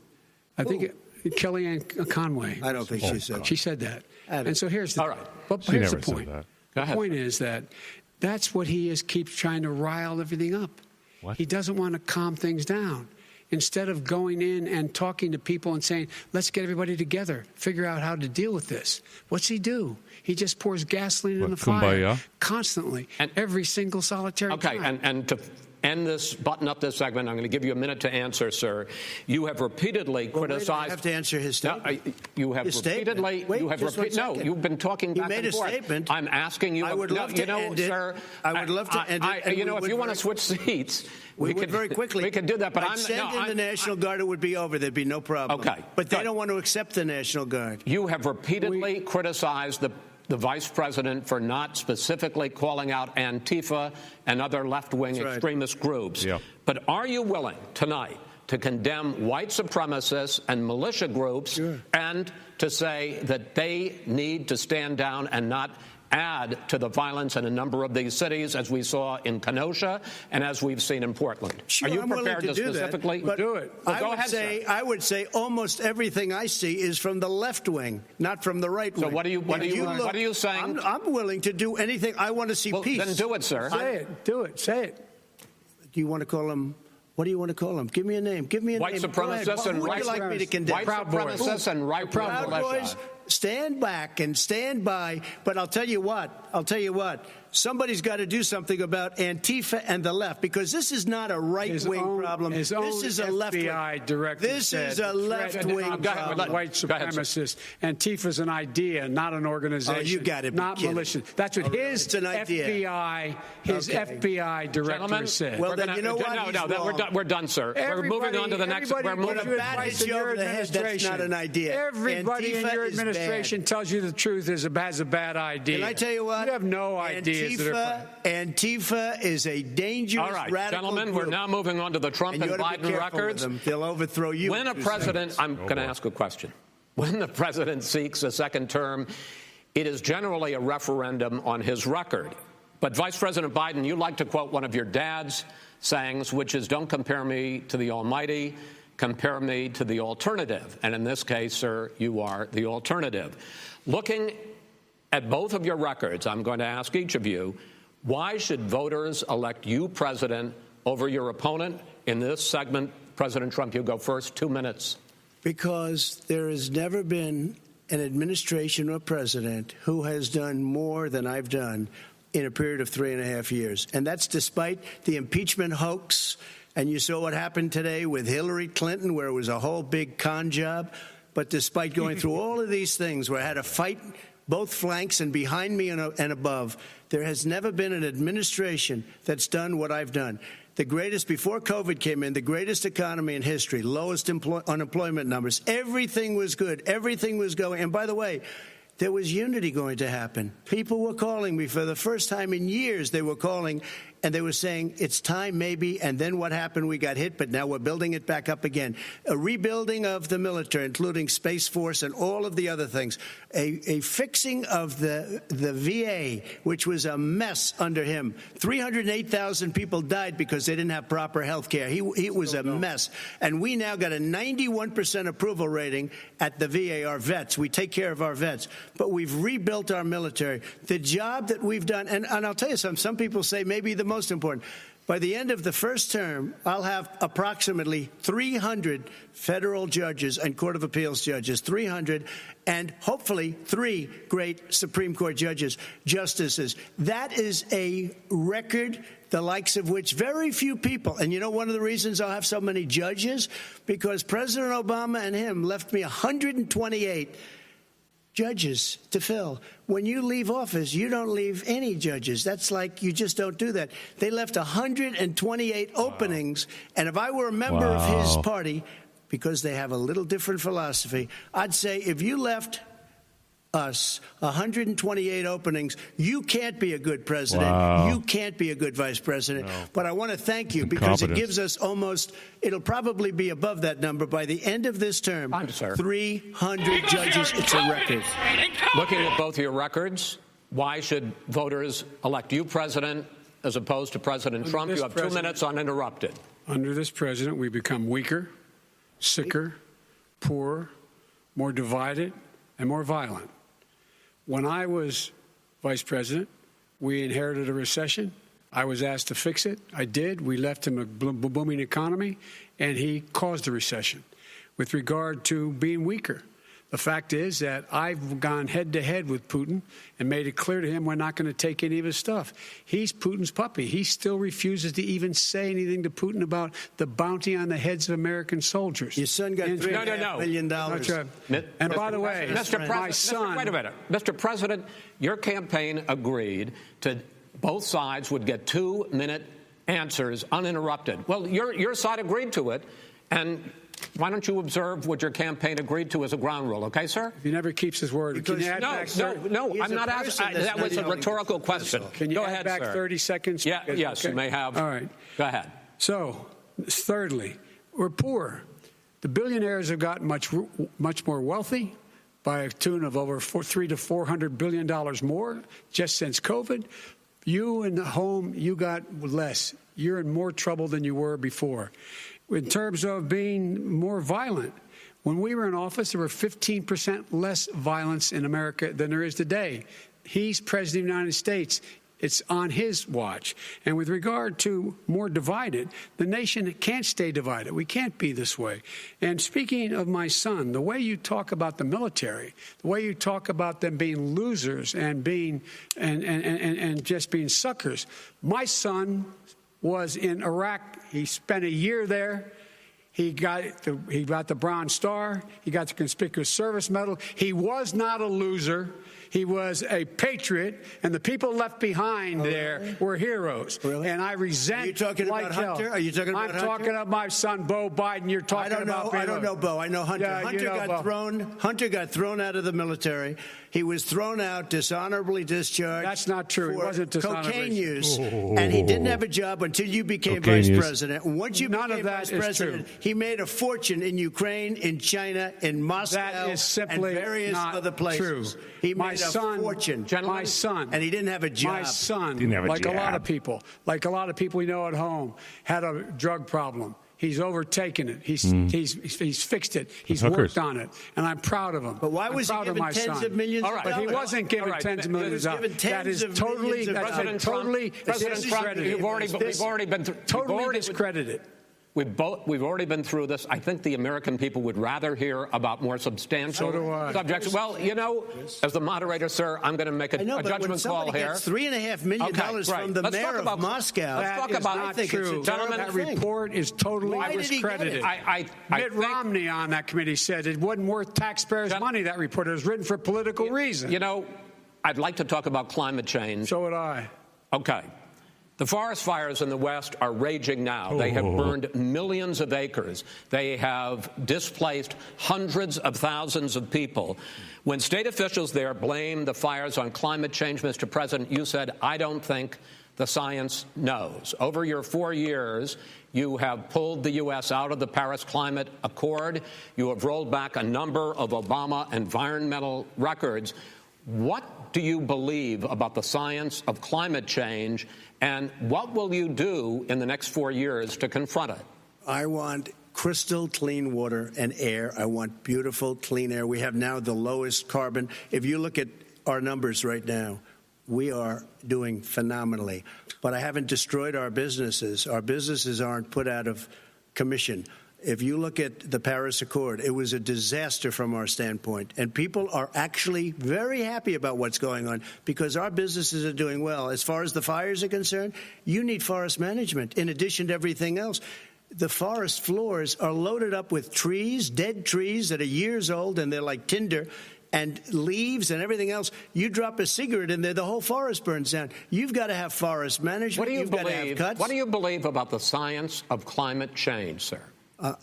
I think Kellyanne Conway. I don't think she said that. She said that. And so here's the, all right. But she here's never the point. said that. The point is that that's what he is, keeps trying to rile everything up. What? He doesn't want to calm things down. Instead of going in and talking to people and saying, let's get everybody together, figure out how to deal with this. What's he do? He just pours gasoline in the fire constantly, and every single solitary time. Okay, and to end this, button up this segment, I'm going to give you a minute to answer, sir. You have repeatedly criticized. I have to answer his statement. No, you have repeatedly. Wait, you have no, you've been talking back and forth. You made a statement. I'm asking you. I would love to end it. Sir, I would love to end it. You know, if you want to switch seats, we could very quickly. We could do that, but I'd send in the National Guard. It would be over. There'd be no problem. Okay, but they don't want to accept the National Guard. You have repeatedly criticized the vice president for not specifically calling out Antifa and other left-wing extremist groups. Yeah. But are you willing tonight to condemn white supremacists and militia groups and to say that they need to stand down and not add to the violence in a number of these cities, as we saw in Kenosha and as we've seen in Portland? Sure, are you I'm prepared to do specifically do it? Well, go ahead, sir. I would say almost everything I see is from the left wing, not from the right wing. So what are you saying? I'm willing to do anything. I want to see peace. Then do it, sir. Say it. Do it. Say it. Do you want to call him? What do you want to call them? Give me a name. Give me a white name. Supremacists and white like me to condemn? White supremacists and right Proud Boys. Stand back and stand by. But I'll tell you what. Somebody's got to do something about Antifa and the left, because this is not a right-wing problem. This is a left-wing. FBI director This is a left-wing problem. White supremacist. Antifa's an idea, not an organization. Oh, you got it. Not militia. That's what his FBI, FBI director said. Well, then you know what? No, we're done, sir. We're moving on to the next. We're moving. That's not an idea. Everybody in your administration tells you the truth has a bad idea. Can I tell you what? You have no idea. Antifa is a dangerous, all right, radical gentlemen, group. We're now moving on to the Trump and Biden records. They'll overthrow you. When a president, I'm going to ask a question. When the president seeks a second term, it is generally a referendum on his record. But Vice President Biden, you like to quote one of your dad's sayings, which is, don't compare me to the almighty, compare me to the alternative. And in this case, sir, you are the alternative. Looking at both of your records, I'm going to ask each of you, why should voters elect you president over your opponent? In this segment, President Trump, you go first, 2 minutes. Because there has never been an administration or president who has done more than I've done in a period of 3.5 years. And that's despite the impeachment hoax. And you saw what happened today with Hillary Clinton, where it was a whole big con job. But despite going through all of these things, where I had to fight both flanks and behind me and above. There has never been an administration that's done what I've done. The greatest, before COVID came in, the greatest economy in history, lowest unemployment numbers. Everything was good. Everything was going. And by the way, there was unity going to happen. People were calling me for the first time in years. They were calling and they were saying, it's time maybe. And then what happened? We got hit, but now we're building it back up again. A rebuilding of the military, including Space Force and all of the other things. A fixing of the VA, which was a mess under him. 308,000 people died because they didn't have proper health care. It was a mess. And we now got a 91% approval rating at the VA, our vets. We take care of our vets. But we've rebuilt our military. The job that we've done, and I'll tell you something, some people say maybe the most important. By the end of the first term, I'll have approximately 300 federal judges and Court of Appeals judges, 300, and hopefully 3 great Supreme Court justices. That is a record, the likes of which very few people, and you know one of the reasons I'll have so many judges? Because President Obama and him left me 128 judges to fill. When you leave office, you don't leave any judges. That's like you just don't do that. They left 128 openings, and if I were a member of his party, because they have a little different philosophy, I'd say if you left us 128 openings, you can't be a good president. You can't be a good vice president. But I want to thank you because it gives us almost, it'll probably be above that number by the end of this term. 300 judges. It's a record. Looking at both of your records, why should voters elect you president as opposed to President Trump? You have 2 minutes uninterrupted. Under this president, we become weaker, sicker, poorer, more divided, and more violent. When I was vice president, we inherited a recession. I was asked to fix it. I did. We left him a booming economy, and he caused the recession. With regard to being weaker, the fact is that I've gone head-to-head with Putin and made it clear to him we're not going to take any of his stuff. He's Putin's puppy. He still refuses to even say anything to Putin about the bounty on the heads of American soldiers. Your son got $3.5 million. And by the way, my son... Wait a minute. Mr. President, your campaign agreed to both sides would get 2-minute answers uninterrupted. Well, your side agreed to it, and... Why don't you observe what your campaign agreed to as a ground rule, okay, sir? He never keeps his word. No, I'm not asking. That was a rhetorical question. Can you go add ahead, back sir. 30 seconds? Yes, you may have. All right. Go ahead. So, thirdly, we're poor. The billionaires have gotten much more wealthy by a tune of over $300 to $400 billion more just since COVID. You in the home, you got less. You're in more trouble than you were before. In terms of being more violent, when we were in office, there were 15% less violence in America than there is today. He's president of the United States. It's on his watch. And with regard to more divided, the nation can't stay divided. We can't be this way. And speaking of my son, the way you talk about the military, the way you talk about them being losers and being and just being suckers, my son was in Iraq. He spent a year there. He got the Bronze Star. He got the Conspicuous Service Medal. He was not a loser. He was a patriot, and the people left behind there were heroes. Really? And I resent. Are you talking about Hunter? Are you talking about Hunter? I'm talking about my son, Beau Biden. You're talking about. I don't know Beau. I know Hunter. Yeah, Hunter got thrown out of the military. He was thrown out, dishonorably discharged. That's not true. He wasn't dishonorably. Cocaine use, and he didn't have a job until you became vice president. And once you became vice president, he made a fortune in Ukraine, in China, in Moscow, that is simply and various not other places. True. He made a fortune. My son, and he didn't have a job. My son, like a lot of people we know at home, had a drug problem. He's overtaken it. He's fixed it. He's worked on it, and I'm proud of him. But why was he given tens of millions of dollars? But he wasn't given tens of millions of dollars. That is totally discredited. President Trump, you've already been totally discredited. We've already been through this. I think the American people would rather hear about more substantial subjects. Well, you know, as the moderator, sir, I'm going to make a judgment call here. $3.5 million from the mayor of Moscow. Let's talk about not true. Gentlemen, that report is totally discredited. Mitt Romney on that committee said it wasn't worth taxpayers' money, that report. It was written for political reasons. You know, I'd like to talk about climate change. So would I. Okay. The forest fires in the West are raging now. They have burned millions of acres. They have displaced hundreds of thousands of people. When state officials there blame the fires on climate change, Mr. President, you said, I don't think the science knows. Over your 4 years, you have pulled the U.S. out of the Paris Climate Accord. You have rolled back a number of Obama environmental records. What do you believe about the science of climate change, and what will you do in the next 4 years to confront it? I want crystal clean water and air. I want beautiful, clean air. We have now the lowest carbon. If you look at our numbers right now, we are doing phenomenally. But I haven't destroyed our businesses. Our businesses aren't put out of commission. If you look at the Paris Accord, it was a disaster from our standpoint. And people are actually very happy about what's going on because our businesses are doing well. As far as the fires are concerned, you need forest management in addition to everything else. The forest floors are loaded up with trees, dead trees that are years old, and they're like tinder, and leaves and everything else. You drop a cigarette in there, the whole forest burns down. You've got to have forest management. You've got to have cuts. What do you believe about the science of climate change, sir?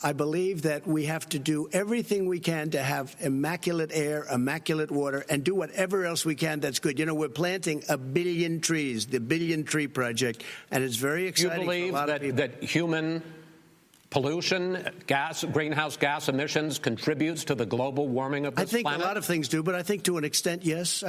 I believe that we have to do everything we can to have immaculate air, immaculate water, and do whatever else we can that's good. You know, we're planting 1 billion trees, the Billion Tree Project, and it's very exciting. You believe for a lot of people. that human pollution, greenhouse gas emissions contributes to the global warming of this planet? I think a lot of things do, but I think to an extent, yes.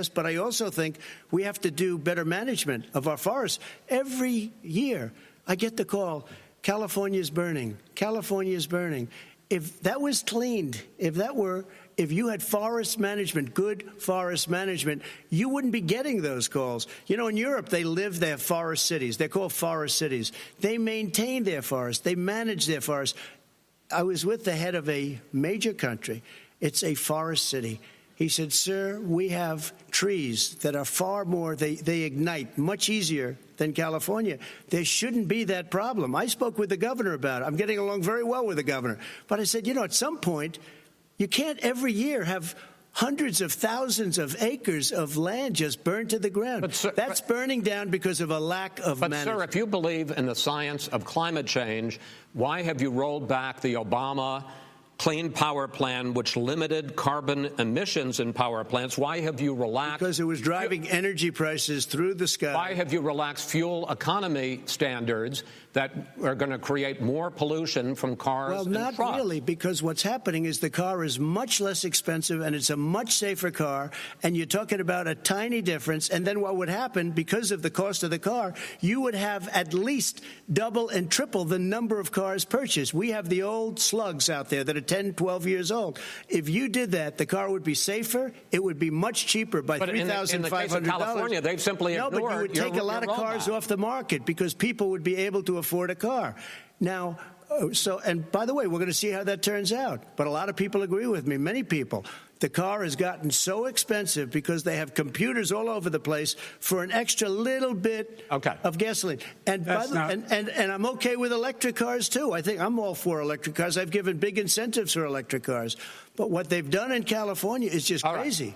But I also think we have to do better management of our forests. Every year, I get the call, California's burning. California's burning. If that was cleaned, if you had forest management, good forest management, you wouldn't be getting those calls. You know, in Europe, they have forest cities. They're called forest cities. They maintain their forests. They manage their forests. I was with the head of a major country. It's a forest city. He said, sir, we have trees that are far more, they ignite much easier than California. There shouldn't be that problem. I spoke with the governor about it. I'm getting along very well with the governor. But I said, you know, at some point, you can't every year have hundreds of thousands of acres of land just burned to the ground. But, sir, that's burning down because of a lack of management. But, sir, if you believe in the science of climate change, why have you rolled back the Obama Clean Power Plan, which limited carbon emissions in power plants? Why have you relaxed? Because it was driving energy prices through the sky. Why have you relaxed fuel economy standards that are going to create more pollution from cars and trucks? Well, not really, because what's happening is the car is much less expensive and it's a much safer car, and you're talking about a tiny difference. And then what would happen, because of the cost of the car, you would have at least double and triple the number of cars purchased. We have the old slugs out there that are 10, 12 years old. If you did that, the car would be safer. It would be much cheaper by $3,500. In the case of California, they've simply ignored. No, but you would take a lot of cars off the market because people would be able to afford a car. Now, and by the way, we're going to see how that turns out. But a lot of people agree with me, many people. The car has gotten so expensive because they have computers all over the place for an extra little bit of gasoline. And I'm okay with electric cars, too. I think I'm all for electric cars. I've given big incentives for electric cars. But what they've done in California is just crazy. Right.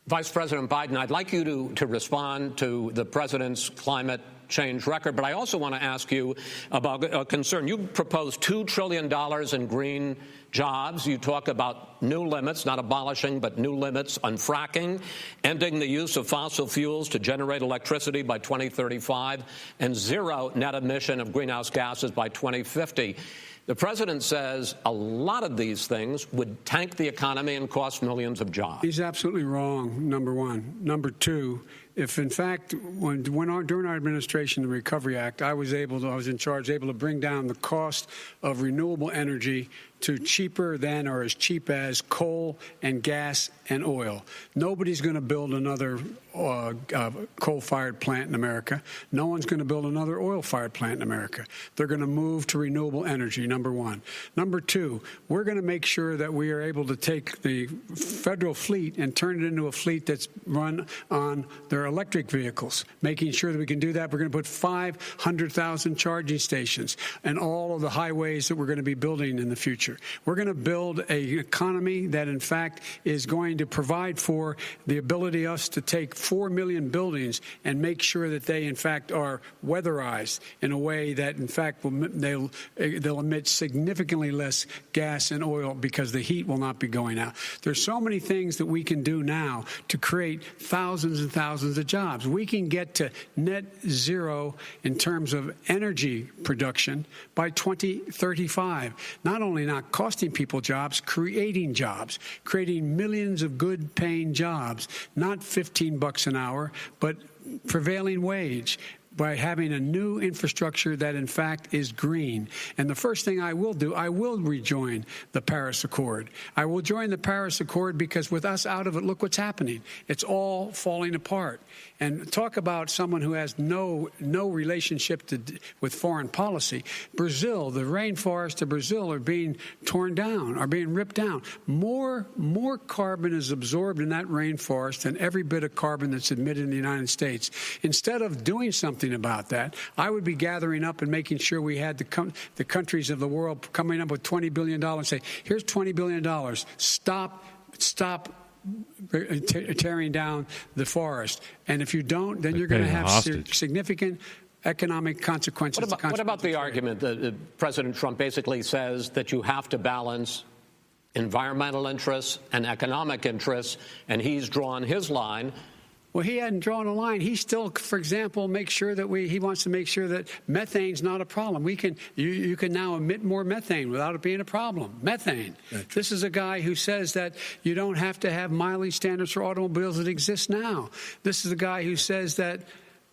Vice President Biden, I'd like you to respond to the president's climate change record, but I also want to ask you about a concern. You proposed $2 trillion in green jobs. You talk about new limits, not abolishing, but new limits on fracking, ending the use of fossil fuels to generate electricity by 2035, and zero net emission of greenhouse gases by 2050. The president says a lot of these things would tank the economy and cost millions of jobs. He's absolutely wrong, number one. Number two, if in fact, during our administration, the Recovery Act, I was in charge, able to bring down the cost of renewable energy to cheaper than or as cheap as coal and gas and oil. Nobody's going to build another coal-fired plant in America. No one's going to build another oil-fired plant in America. They're going to move to renewable energy, number one. Number two, we're going to make sure that we are able to take the federal fleet and turn it into a fleet that's run on their electric vehicles. Making sure that we can do that, we're going to put 500,000 charging stations and all of the highways that we're going to be building in the future. We're going to build an economy that, in fact, is going to provide for the ability us to take 4 million buildings and make sure that they, in fact, are weatherized in a way that, in fact, they'll emit significantly less gas and oil because the heat will not be going out. There's so many things that we can do now to create thousands and thousands of jobs. We can get to net zero in terms of energy production by 2035. Not only not costing people jobs, creating millions of good-paying jobs, not $15 an hour, but prevailing wage, by having a new infrastructure that, in fact, is green. And the first thing I will do, I will rejoin the Paris Accord. I will join the Paris Accord because with us out of it, look what's happening. It's all falling apart. And talk about someone who has no relationship with foreign policy. Brazil, the rainforests of Brazil are being torn down, are being ripped down. More carbon is absorbed in that rainforest than every bit of carbon that's emitted in the United States. Instead of doing something about that, I would be gathering up and making sure we had the countries of the world coming up with $20 billion and say, here's $20 billion. Stop tearing down the forest. And if you don't, then you're going to have significant economic consequences. What about the argument that President Trump basically says that you have to balance environmental interests and economic interests, and he's drawn his line? Well, he hadn't drawn a line. He still, for example, he wants to make sure that methane's not a problem. You can now emit more methane without it being a problem. Methane. This is a guy who says that you don't have to have mileage standards for automobiles that exist now. This is a guy who says that.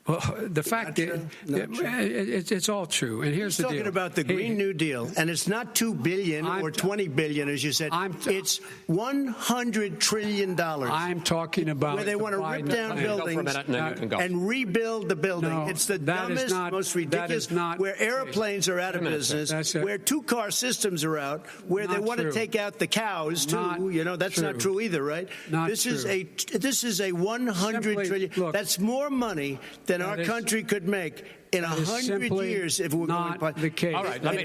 Well, the fact is, it's all true. And here's the deal. He's talking about the Green New Deal, and it's not $2 billion or $20 billion, as you said. It's $100 trillion. I'm talking about where they want to rip down buildings and rebuild the building. No, it's the dumbest, most ridiculous. Where airplanes are out of business, where two-car systems are out, where they want to take out the cows too. That's not true either, right? This is a $100 trillion. Look, that's more money than our country could make in 100 years if we're not going the case. All right, let me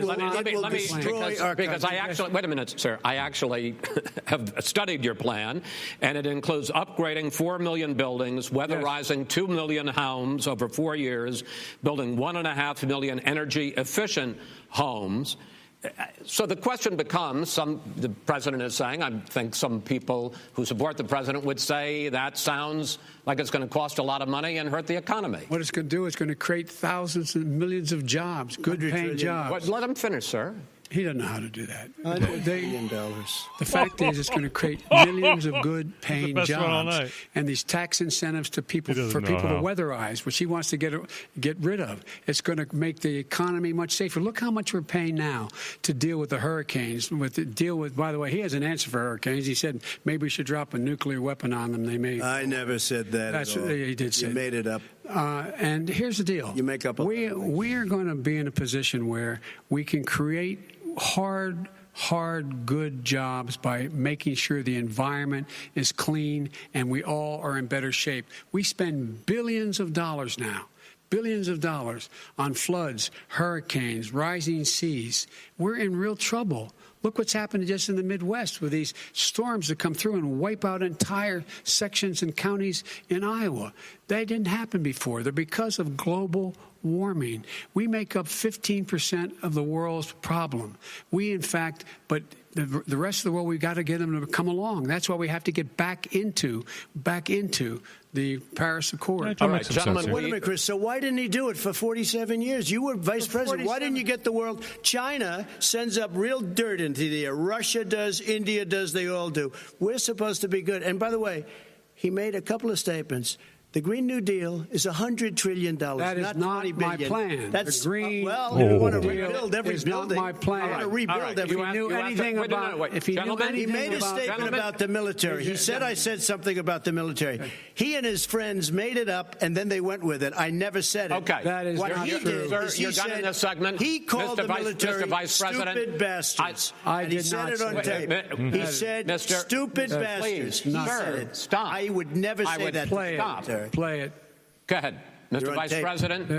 destroy our because I actually wait a minute, sir. I actually have studied your plan, and it includes upgrading 4 million buildings, weatherizing 2 million homes over 4 years, building 1.5 million energy efficient homes. So the question becomes, the president is saying, I think some people who support the president would say that sounds like it's going to cost a lot of money and hurt the economy. What it's going to do is going to create thousands and millions of jobs, good-paying jobs. Let him finish, sir. He doesn't know how to do that. $100 billion. The fact is, it's going to create millions of good-paying jobs, and these tax incentives to people to weatherize, which he wants to get rid of. It's going to make the economy much safer. Look how much we're paying now to deal with the hurricanes. By the way, he has an answer for hurricanes. He said maybe we should drop a nuclear weapon on them. They may. I never said that. That's what he did say. You made it up. And here's the deal. You make up. We are going to be in a position where we can create hard, good jobs by making sure the environment is clean and we all are in better shape. We spend billions of dollars now. Billions of dollars on floods, hurricanes, rising seas. We're in real trouble. Look what's happened just in the Midwest with these storms that come through and wipe out entire sections and counties in Iowa. That didn't happen before. They're because of global warming. We make up 15% of the world's problem. But the rest of the world, we've got to get them to come along. That's why we have to get back into the Paris Accord. All right, gentlemen. Wait a minute, Chris. So why didn't he do it for 47 years? You were vice president. Why didn't you get the world? China sends up real dirt into the air. Russia does. India does. They all do. We're supposed to be good. And by the way, he made a couple of statements. The Green New Deal is $100 trillion. That is not my plan. That's the Green we want to rebuild every is building. Not my plan. I want to rebuild every building. If he knew anything he made a statement about the military. He said I said something about the military. He and his friends made it up, and then they went with it. I never said it. Okay. That is what not he true. did is You're done in this segment. He called the military Mr. Vice President, stupid bastards. I and did he said not it on say tape. He said stupid bastards. He said it. Stop. I would never say that. Play it. Go ahead. Mr. Vice President,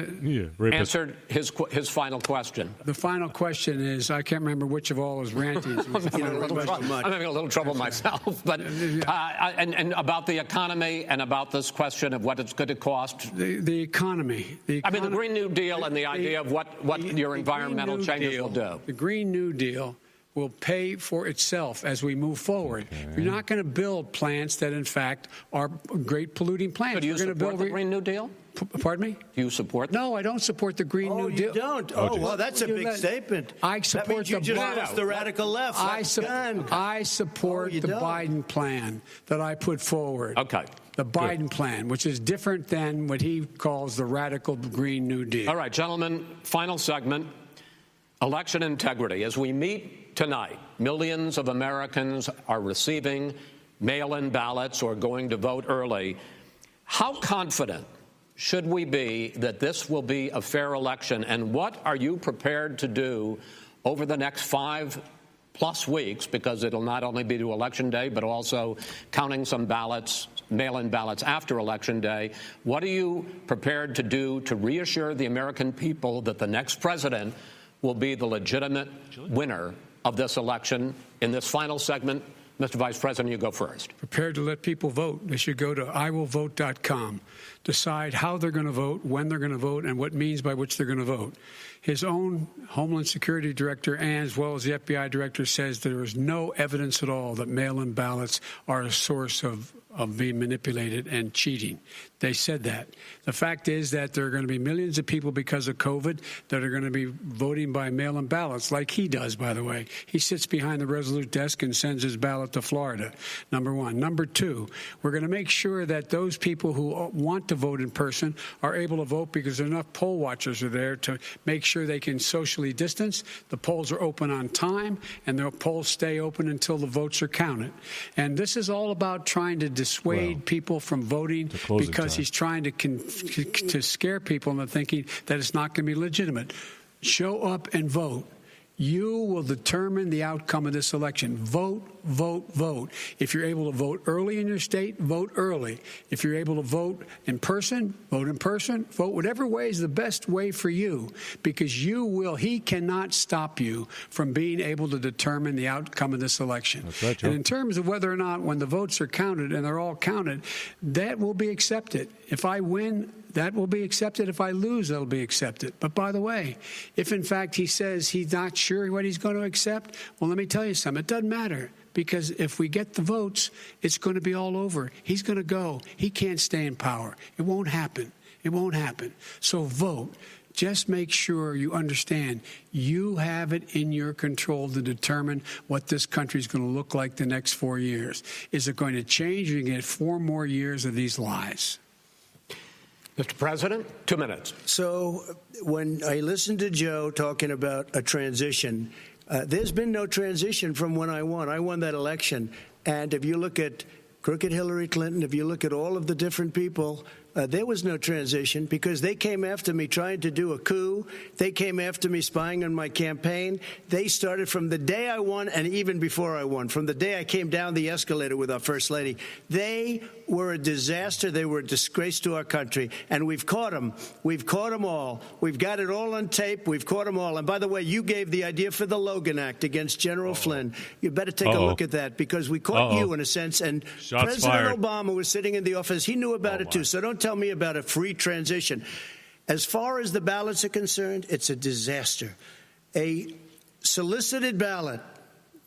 answered his final question. The final question is, I can't remember which of all his rantings. I'm having a little trouble myself. But and about the economy and about this question of what it's going to cost. The economy. I mean, the Green New Deal and the idea of what your environmental changes will do. The Green New Deal will pay for itself as we move forward. We're not going to build plants that, in fact, are great polluting plants. So do you support the Green New Deal? Pardon me? Do you support? No, I don't support the Green New Deal. You don't? Well, that's a big statement. I support that means you just the radical left. I support the Biden plan that I put forward. Okay. The Biden plan, which is different than what he calls the radical Green New Deal. All right, gentlemen, final segment. Election integrity. As we meet tonight, millions of Americans are receiving mail-in ballots or going to vote early. How confident should we be that this will be a fair election? And what are you prepared to do over the next 5+ weeks? Because it'll not only be to Election Day, but also counting some ballots, mail-in ballots after Election Day. What are you prepared to do to reassure the American people that the next president will be the legitimate winner of this election? In this final segment, Mr. Vice President, you go first. Prepared to let people vote. They should go to iwillvote.com, decide how they're going to vote, when they're going to vote, and what means by which they're going to vote. His own Homeland Security Director, and as well as the FBI Director, says there is no evidence at all that mail-in ballots are a source of being manipulated and cheating. They said that. The fact is that there are going to be millions of people because of COVID that are going to be voting by mail-in ballots, like he does, by the way. He sits behind the Resolute desk and sends his ballot to Florida, number one. Number two, we're going to make sure that those people who want to vote in person are able to vote because enough poll watchers are there to make sure they can socially distance. The polls are open on time, and the polls stay open until the votes are counted. And this is all about trying to dissuade people from voting because he's trying to scare people into thinking that it's not going to be legitimate. Show up and vote. You will determine the outcome of this election. Vote, vote, vote. If you're able to vote early in your state, vote early. If you're able to vote in person, vote in person. Vote whatever way is the best way for you, because he cannot stop you from being able to determine the outcome of this election. That's right, Joe. And in terms of whether or not when the votes are counted, and they're all counted, that will be accepted. If I win, that will be accepted. If I lose, that'll be accepted. But by the way, if in fact he says he's not sure what he's going to accept, well, let me tell you something. It doesn't matter, because if we get the votes, it's going to be all over. He's going to go. He can't stay in power. It won't happen. It won't happen. So vote. Just make sure you understand you have it in your control to determine what this country is going to look like the next 4 years. Is it going to change? You're going to get 4 more years of these lies. Mr. President, 2 minutes. So when I listened to Joe talking about a transition, there's been no transition from when I won. I won that election. And if you look at crooked Hillary Clinton, if you look at all of the different people, there was no transition, because they came after me trying to do a coup. They came after me spying on my campaign. They started from the day I won, and even before I won, from the day I came down the escalator with our First Lady. They were a disaster. They were a disgrace to our country. And we've caught them. We've caught them all. We've got it all on tape. We've caught them all. And by the way, you gave the idea for the Logan Act against General Flynn. You better take a look at that, because we caught you in a sense. And Shots President fired. Obama was sitting in the office. He knew about it too. So don't tell me about a free transition. As far as the ballots are concerned, it's a disaster. A solicited ballot,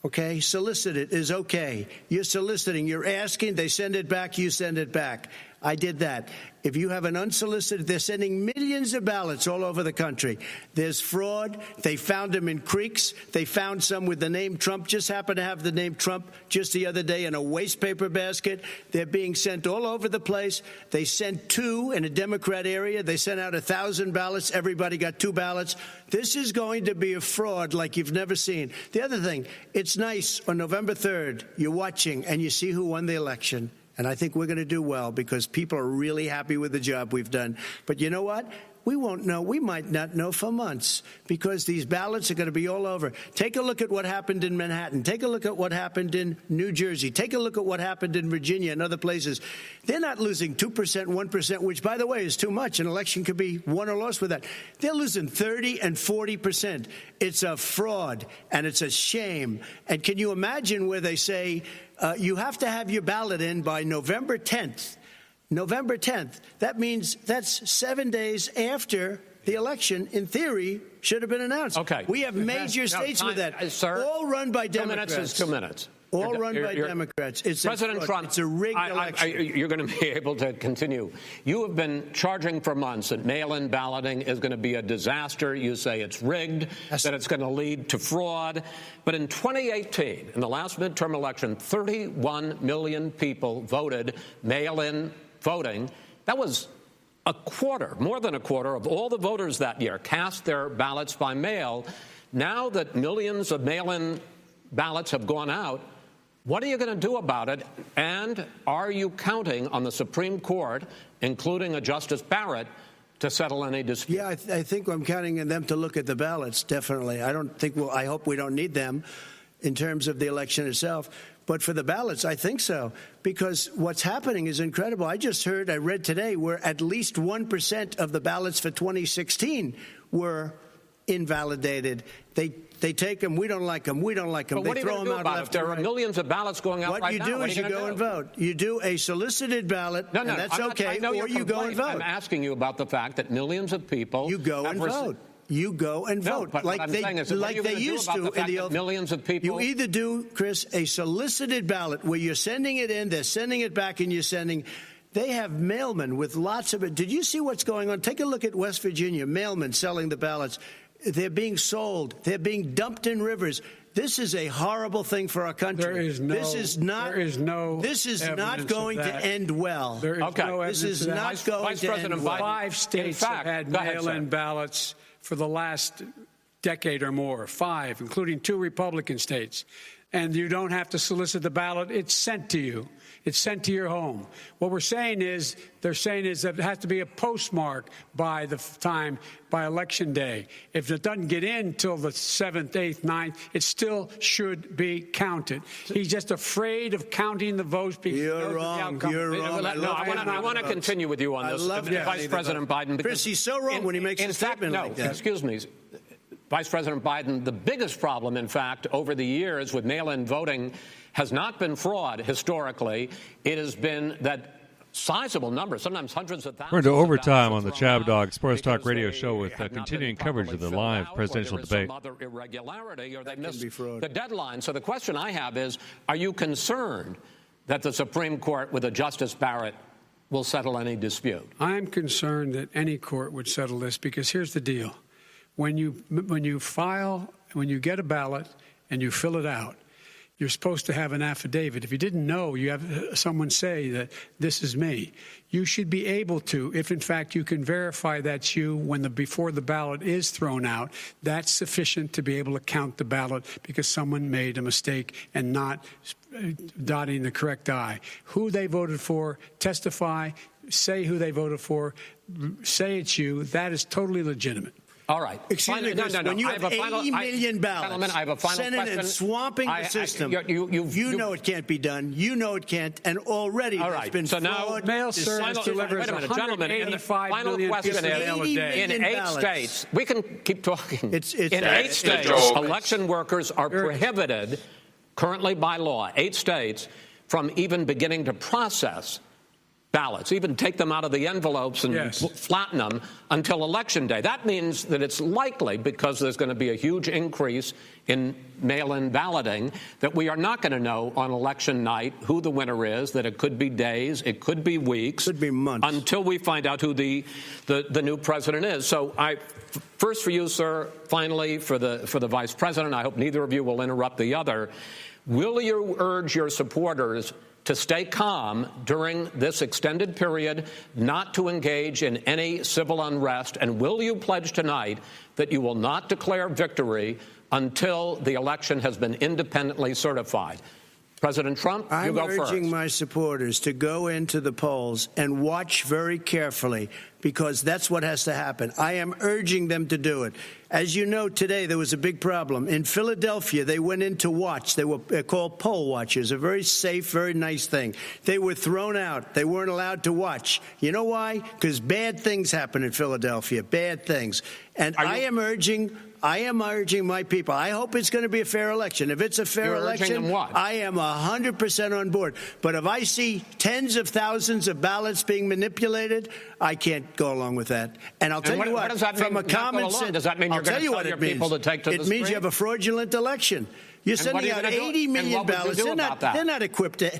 okay, solicited is okay. You're soliciting, you're asking, they send it back, you send it back. I did that. If you have an unsolicited, they're sending millions of ballots all over the country. There's fraud. They found them in creeks. They found some with the name Trump, just happened to have the name Trump just the other day in a waste paper basket. They're being sent all over the place. They sent 2 in a Democrat area. They sent out 1,000 ballots. Everybody got 2 ballots. This is going to be a fraud like you've never seen. The other thing, it's nice on November 3rd, you're watching and you see who won the election. And I think we're going to do well because people are really happy with the job we've done. But you know what? We won't know. We might not know for months because these ballots are going to be all over. Take a look at what happened in Manhattan. Take a look at what happened in New Jersey. Take a look at what happened in Virginia and other places. They're not losing 2%, 1%, which, by the way, is too much. An election could be won or lost with that. They're losing 30 and 40%. It's a fraud, and it's a shame. And can you imagine where they say you have to have your ballot in by November 10th? November 10th. That means that's 7 days after the election, in theory, should have been announced. Okay. We have major states with that. Sir, all run by Democrats. 2 minutes is 2 minutes. All run by Democrats. It's President Trump, it's a rigged election. You're going to be able to continue. You have been charging for months that mail-in balloting is going to be a disaster. You say it's rigged, that it's going to lead to fraud. But in 2018, in the last midterm election, 31 million people voted mail-in voting. That was a quarter, more than a quarter of all the voters that year cast their ballots by mail. Now that millions of mail-in ballots have gone out, what are you going to do about it? And are you counting on the Supreme Court, including a Justice Barrett, to settle any dispute? Yeah, I think I'm counting on them to look at the ballots, definitely. I hope we don't need them in terms of the election itself. But for the ballots, I think so, because what's happening is incredible. I read today, where at least 1% of the ballots for 2016 were invalidated. They take them. We don't like them. We don't like them. But what they are you throw going to them do out about it? There are millions of ballots going out right now. What you do is you go and vote. You do a solicited ballot, and that's okay, or you go and vote. I'm asking you about the fact that millions of people You go and vote. You go and vote, but like they used to in the old. Millions of people. You either do, Chris, a solicited ballot where you're sending it in, they're sending it back, and you're sending. They have mailmen with lots of it. Did you see what's going on? Take a look at West Virginia. Mailmen selling the ballots. They're being sold. They're being dumped in rivers. This is a horrible thing for our country. This is not going to end well. There is no this is not going to end well. 5 states have had mail-in ballots for the last decade or more. 5, including 2 Republican states. And you don't have to solicit the ballot. It's sent to you. It's sent to your home. What they're saying is that it has to be a postmark by election day. If it doesn't get in till the 7th, 8th, 9th, it still should be counted. He's just afraid of counting the votes because You're wrong. You're wrong. I want to continue with you on this, Vice President Biden. Chris, he's so wrong when he makes a statement like that. Excuse me. Vice President Biden, the biggest problem, in fact, over the years with mail-in voting has not been fraud historically. It has been that sizable numbers, sometimes hundreds of thousands. We're into overtime on the Chabdog Sports Talk Radio Show with continuing coverage of the live presidential debate. Some other irregularity, or they missed the deadline. So the question I have is, are you concerned that the Supreme Court, with a Justice Barrett, will settle any dispute? I'm concerned that any court would settle this because here's the deal. When you get a ballot and you fill it out, you're supposed to have an affidavit. If you didn't know, you have someone say that this is me. You should be able to, if in fact you can verify that's you before the ballot is thrown out, that's sufficient to be able to count the ballot because someone made a mistake and not dotting the correct I. Who they voted for, testify, say who they voted for, say it's you. That is totally legitimate. All right. Excuse me, Chris, when you have 80 million ballots, I have a final Senate question. and swamping the system, you know it can't be done. You know it can't, and already there's been so fraud. Now, mail service delivers 185 million pieces of mail a day. In 8 states, we can keep talking. In 8 states, election workers are prohibited, currently by law, 8 states, from even beginning to process ballots, even take them out of the envelopes and flatten them until Election Day. That means that it's likely, because there's going to be a huge increase in mail-in balloting, that we are not going to know on election night who the winner is, that it could be days, it could be weeks, could be months, until we find out who the new president is. So first for you, sir, finally for the vice president, I hope neither of you will interrupt the other. Will you urge your supporters to stay calm during this extended period, not to engage in any civil unrest? And will you pledge tonight that you will not declare victory until the election has been independently certified? President Trump, you go first. I'm urging my supporters to go into the polls and watch very carefully, because that's what has to happen. I am urging them to do it. As you know, today there was a big problem. In Philadelphia, they went in to watch. They were called poll watchers, a very safe, very nice thing. They were thrown out. They weren't allowed to watch. You know why? Because bad things happen in Philadelphia, bad things. And I am urging my people. I hope it's going to be a fair election. If it's a fair election, I am 100% on board. But if I see tens of thousands of ballots being manipulated, I can't go along with that. And I'll tell you what, from a common sense, does that mean you're going to tell your people to take to the street? It means you have a fraudulent election. You're sending out 80 million ballots. They're not equipped to.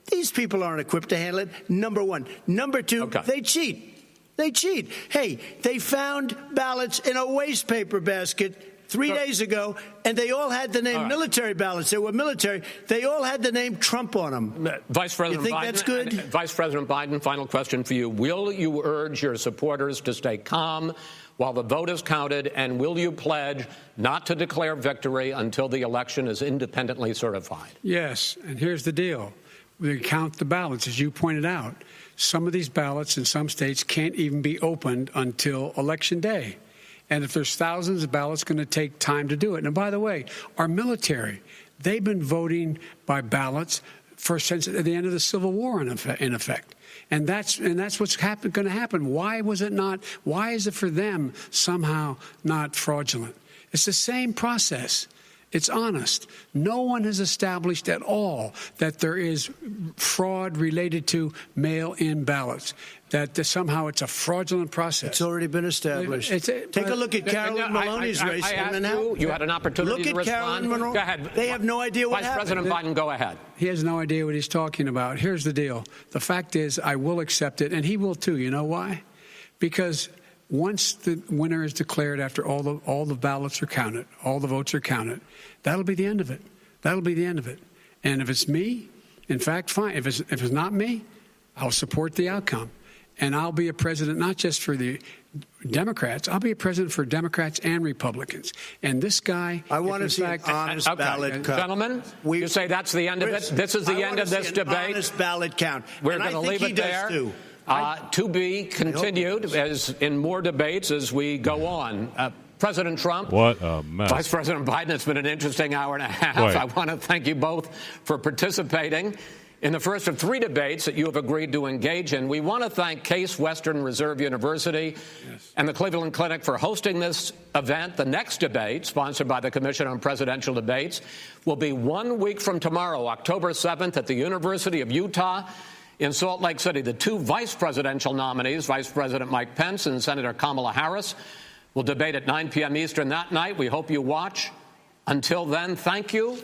These people aren't equipped to handle it. Number one. Number two, they cheat. They cheat. Hey, they found ballots in a waste paper basket 3 days ago, and they all had the name military ballots. They were military. They all had the name Trump on them. Vice President you think Biden, that's good? Vice President Biden, final question for you. Will you urge your supporters to stay calm while the vote is counted, and will you pledge not to declare victory until the election is independently certified? Yes, and here's the deal. We count the ballots, as you pointed out. Some of these ballots in some states can't even be opened until Election Day. And if there's thousands of ballots, it's going to take time to do it. And by the way, our military, they've been voting by ballots since the end of the Civil War, in effect. And that's what's going to happen. Why was it not? Why is it for them somehow not fraudulent? It's the same process. It's honest. No one has established at all that there is fraud related to mail-in ballots, that somehow it's a fraudulent process. It's already been established. Take a look at Carolyn Maloney's race. You had an opportunity to respond. Look at Carolyn Monroe. Go ahead. They have no idea what happened. Vice President Biden, go ahead. He has no idea what he's talking about. Here's the deal. The fact is, I will accept it, and he will too. You know why? Because once the winner is declared, after all the ballots are counted, all the votes are counted, that'll be the end of it. That'll be the end of it. And if it's me, in fact, fine. If it's not me, I'll support the outcome. And I'll be a president not just for the Democrats. I'll be a president for Democrats and Republicans. And this guy, I want to see an honest ballot count. Gentlemen, you say that's the end of it? This is the end of this debate? Honest ballot count. We're going to leave it there. To be continued as in more debates as we go on. President Trump. What a mess. Vice President Biden, it's been an interesting hour and a half. Right. I want to thank you both for participating in the first of 3 debates that you have agreed to engage in. We want to thank Case Western Reserve University and the Cleveland Clinic for hosting this event. The next debate, sponsored by the Commission on Presidential Debates, will be 1 week from tomorrow, October 7th, at the University of Utah in Salt Lake City. The 2 vice presidential nominees, Vice President Mike Pence and Senator Kamala Harris, will debate at 9 p.m. Eastern that night. We hope you watch. Until then, thank you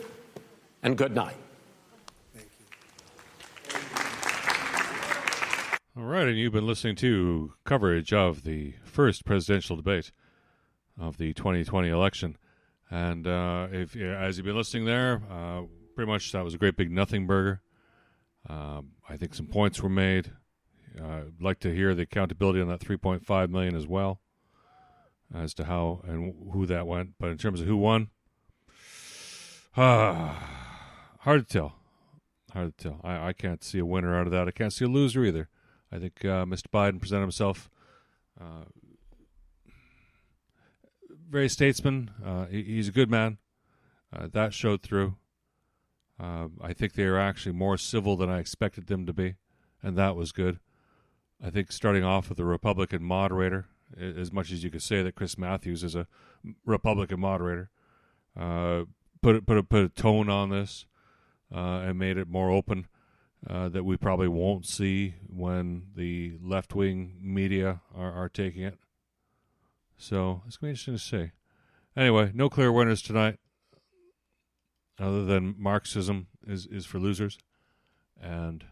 and good night. All right, and you've been listening to coverage of the first presidential debate of the 2020 election. And as you've been listening there, pretty much that was a great big nothing burger. I think some points were made. I'd like to hear the accountability on that $3.5 million as well, as to how and who that went. But in terms of who won, hard to tell. Hard to tell. I can't see a winner out of that. I can't see a loser either. I think Mr. Biden presented himself very statesman. He's a good man. That showed through. I think they are actually more civil than I expected them to be, and that was good. I think starting off with a Republican moderator, as much as you could say that Chris Matthews is a Republican moderator, put a tone on this and made it more open that we probably won't see when the left-wing media are taking it. So it's going to be interesting to see. Anyway, no clear winners tonight, other than Marxism is for losers. And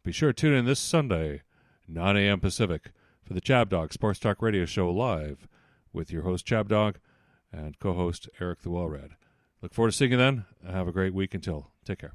be sure to tune in this Sunday, 9 a.m. Pacific, for the Chabdog Sports Talk Radio Show live with your host Chabdog and co-host Eric the Well Read. Look forward to seeing you then. Have a great week until. Take care.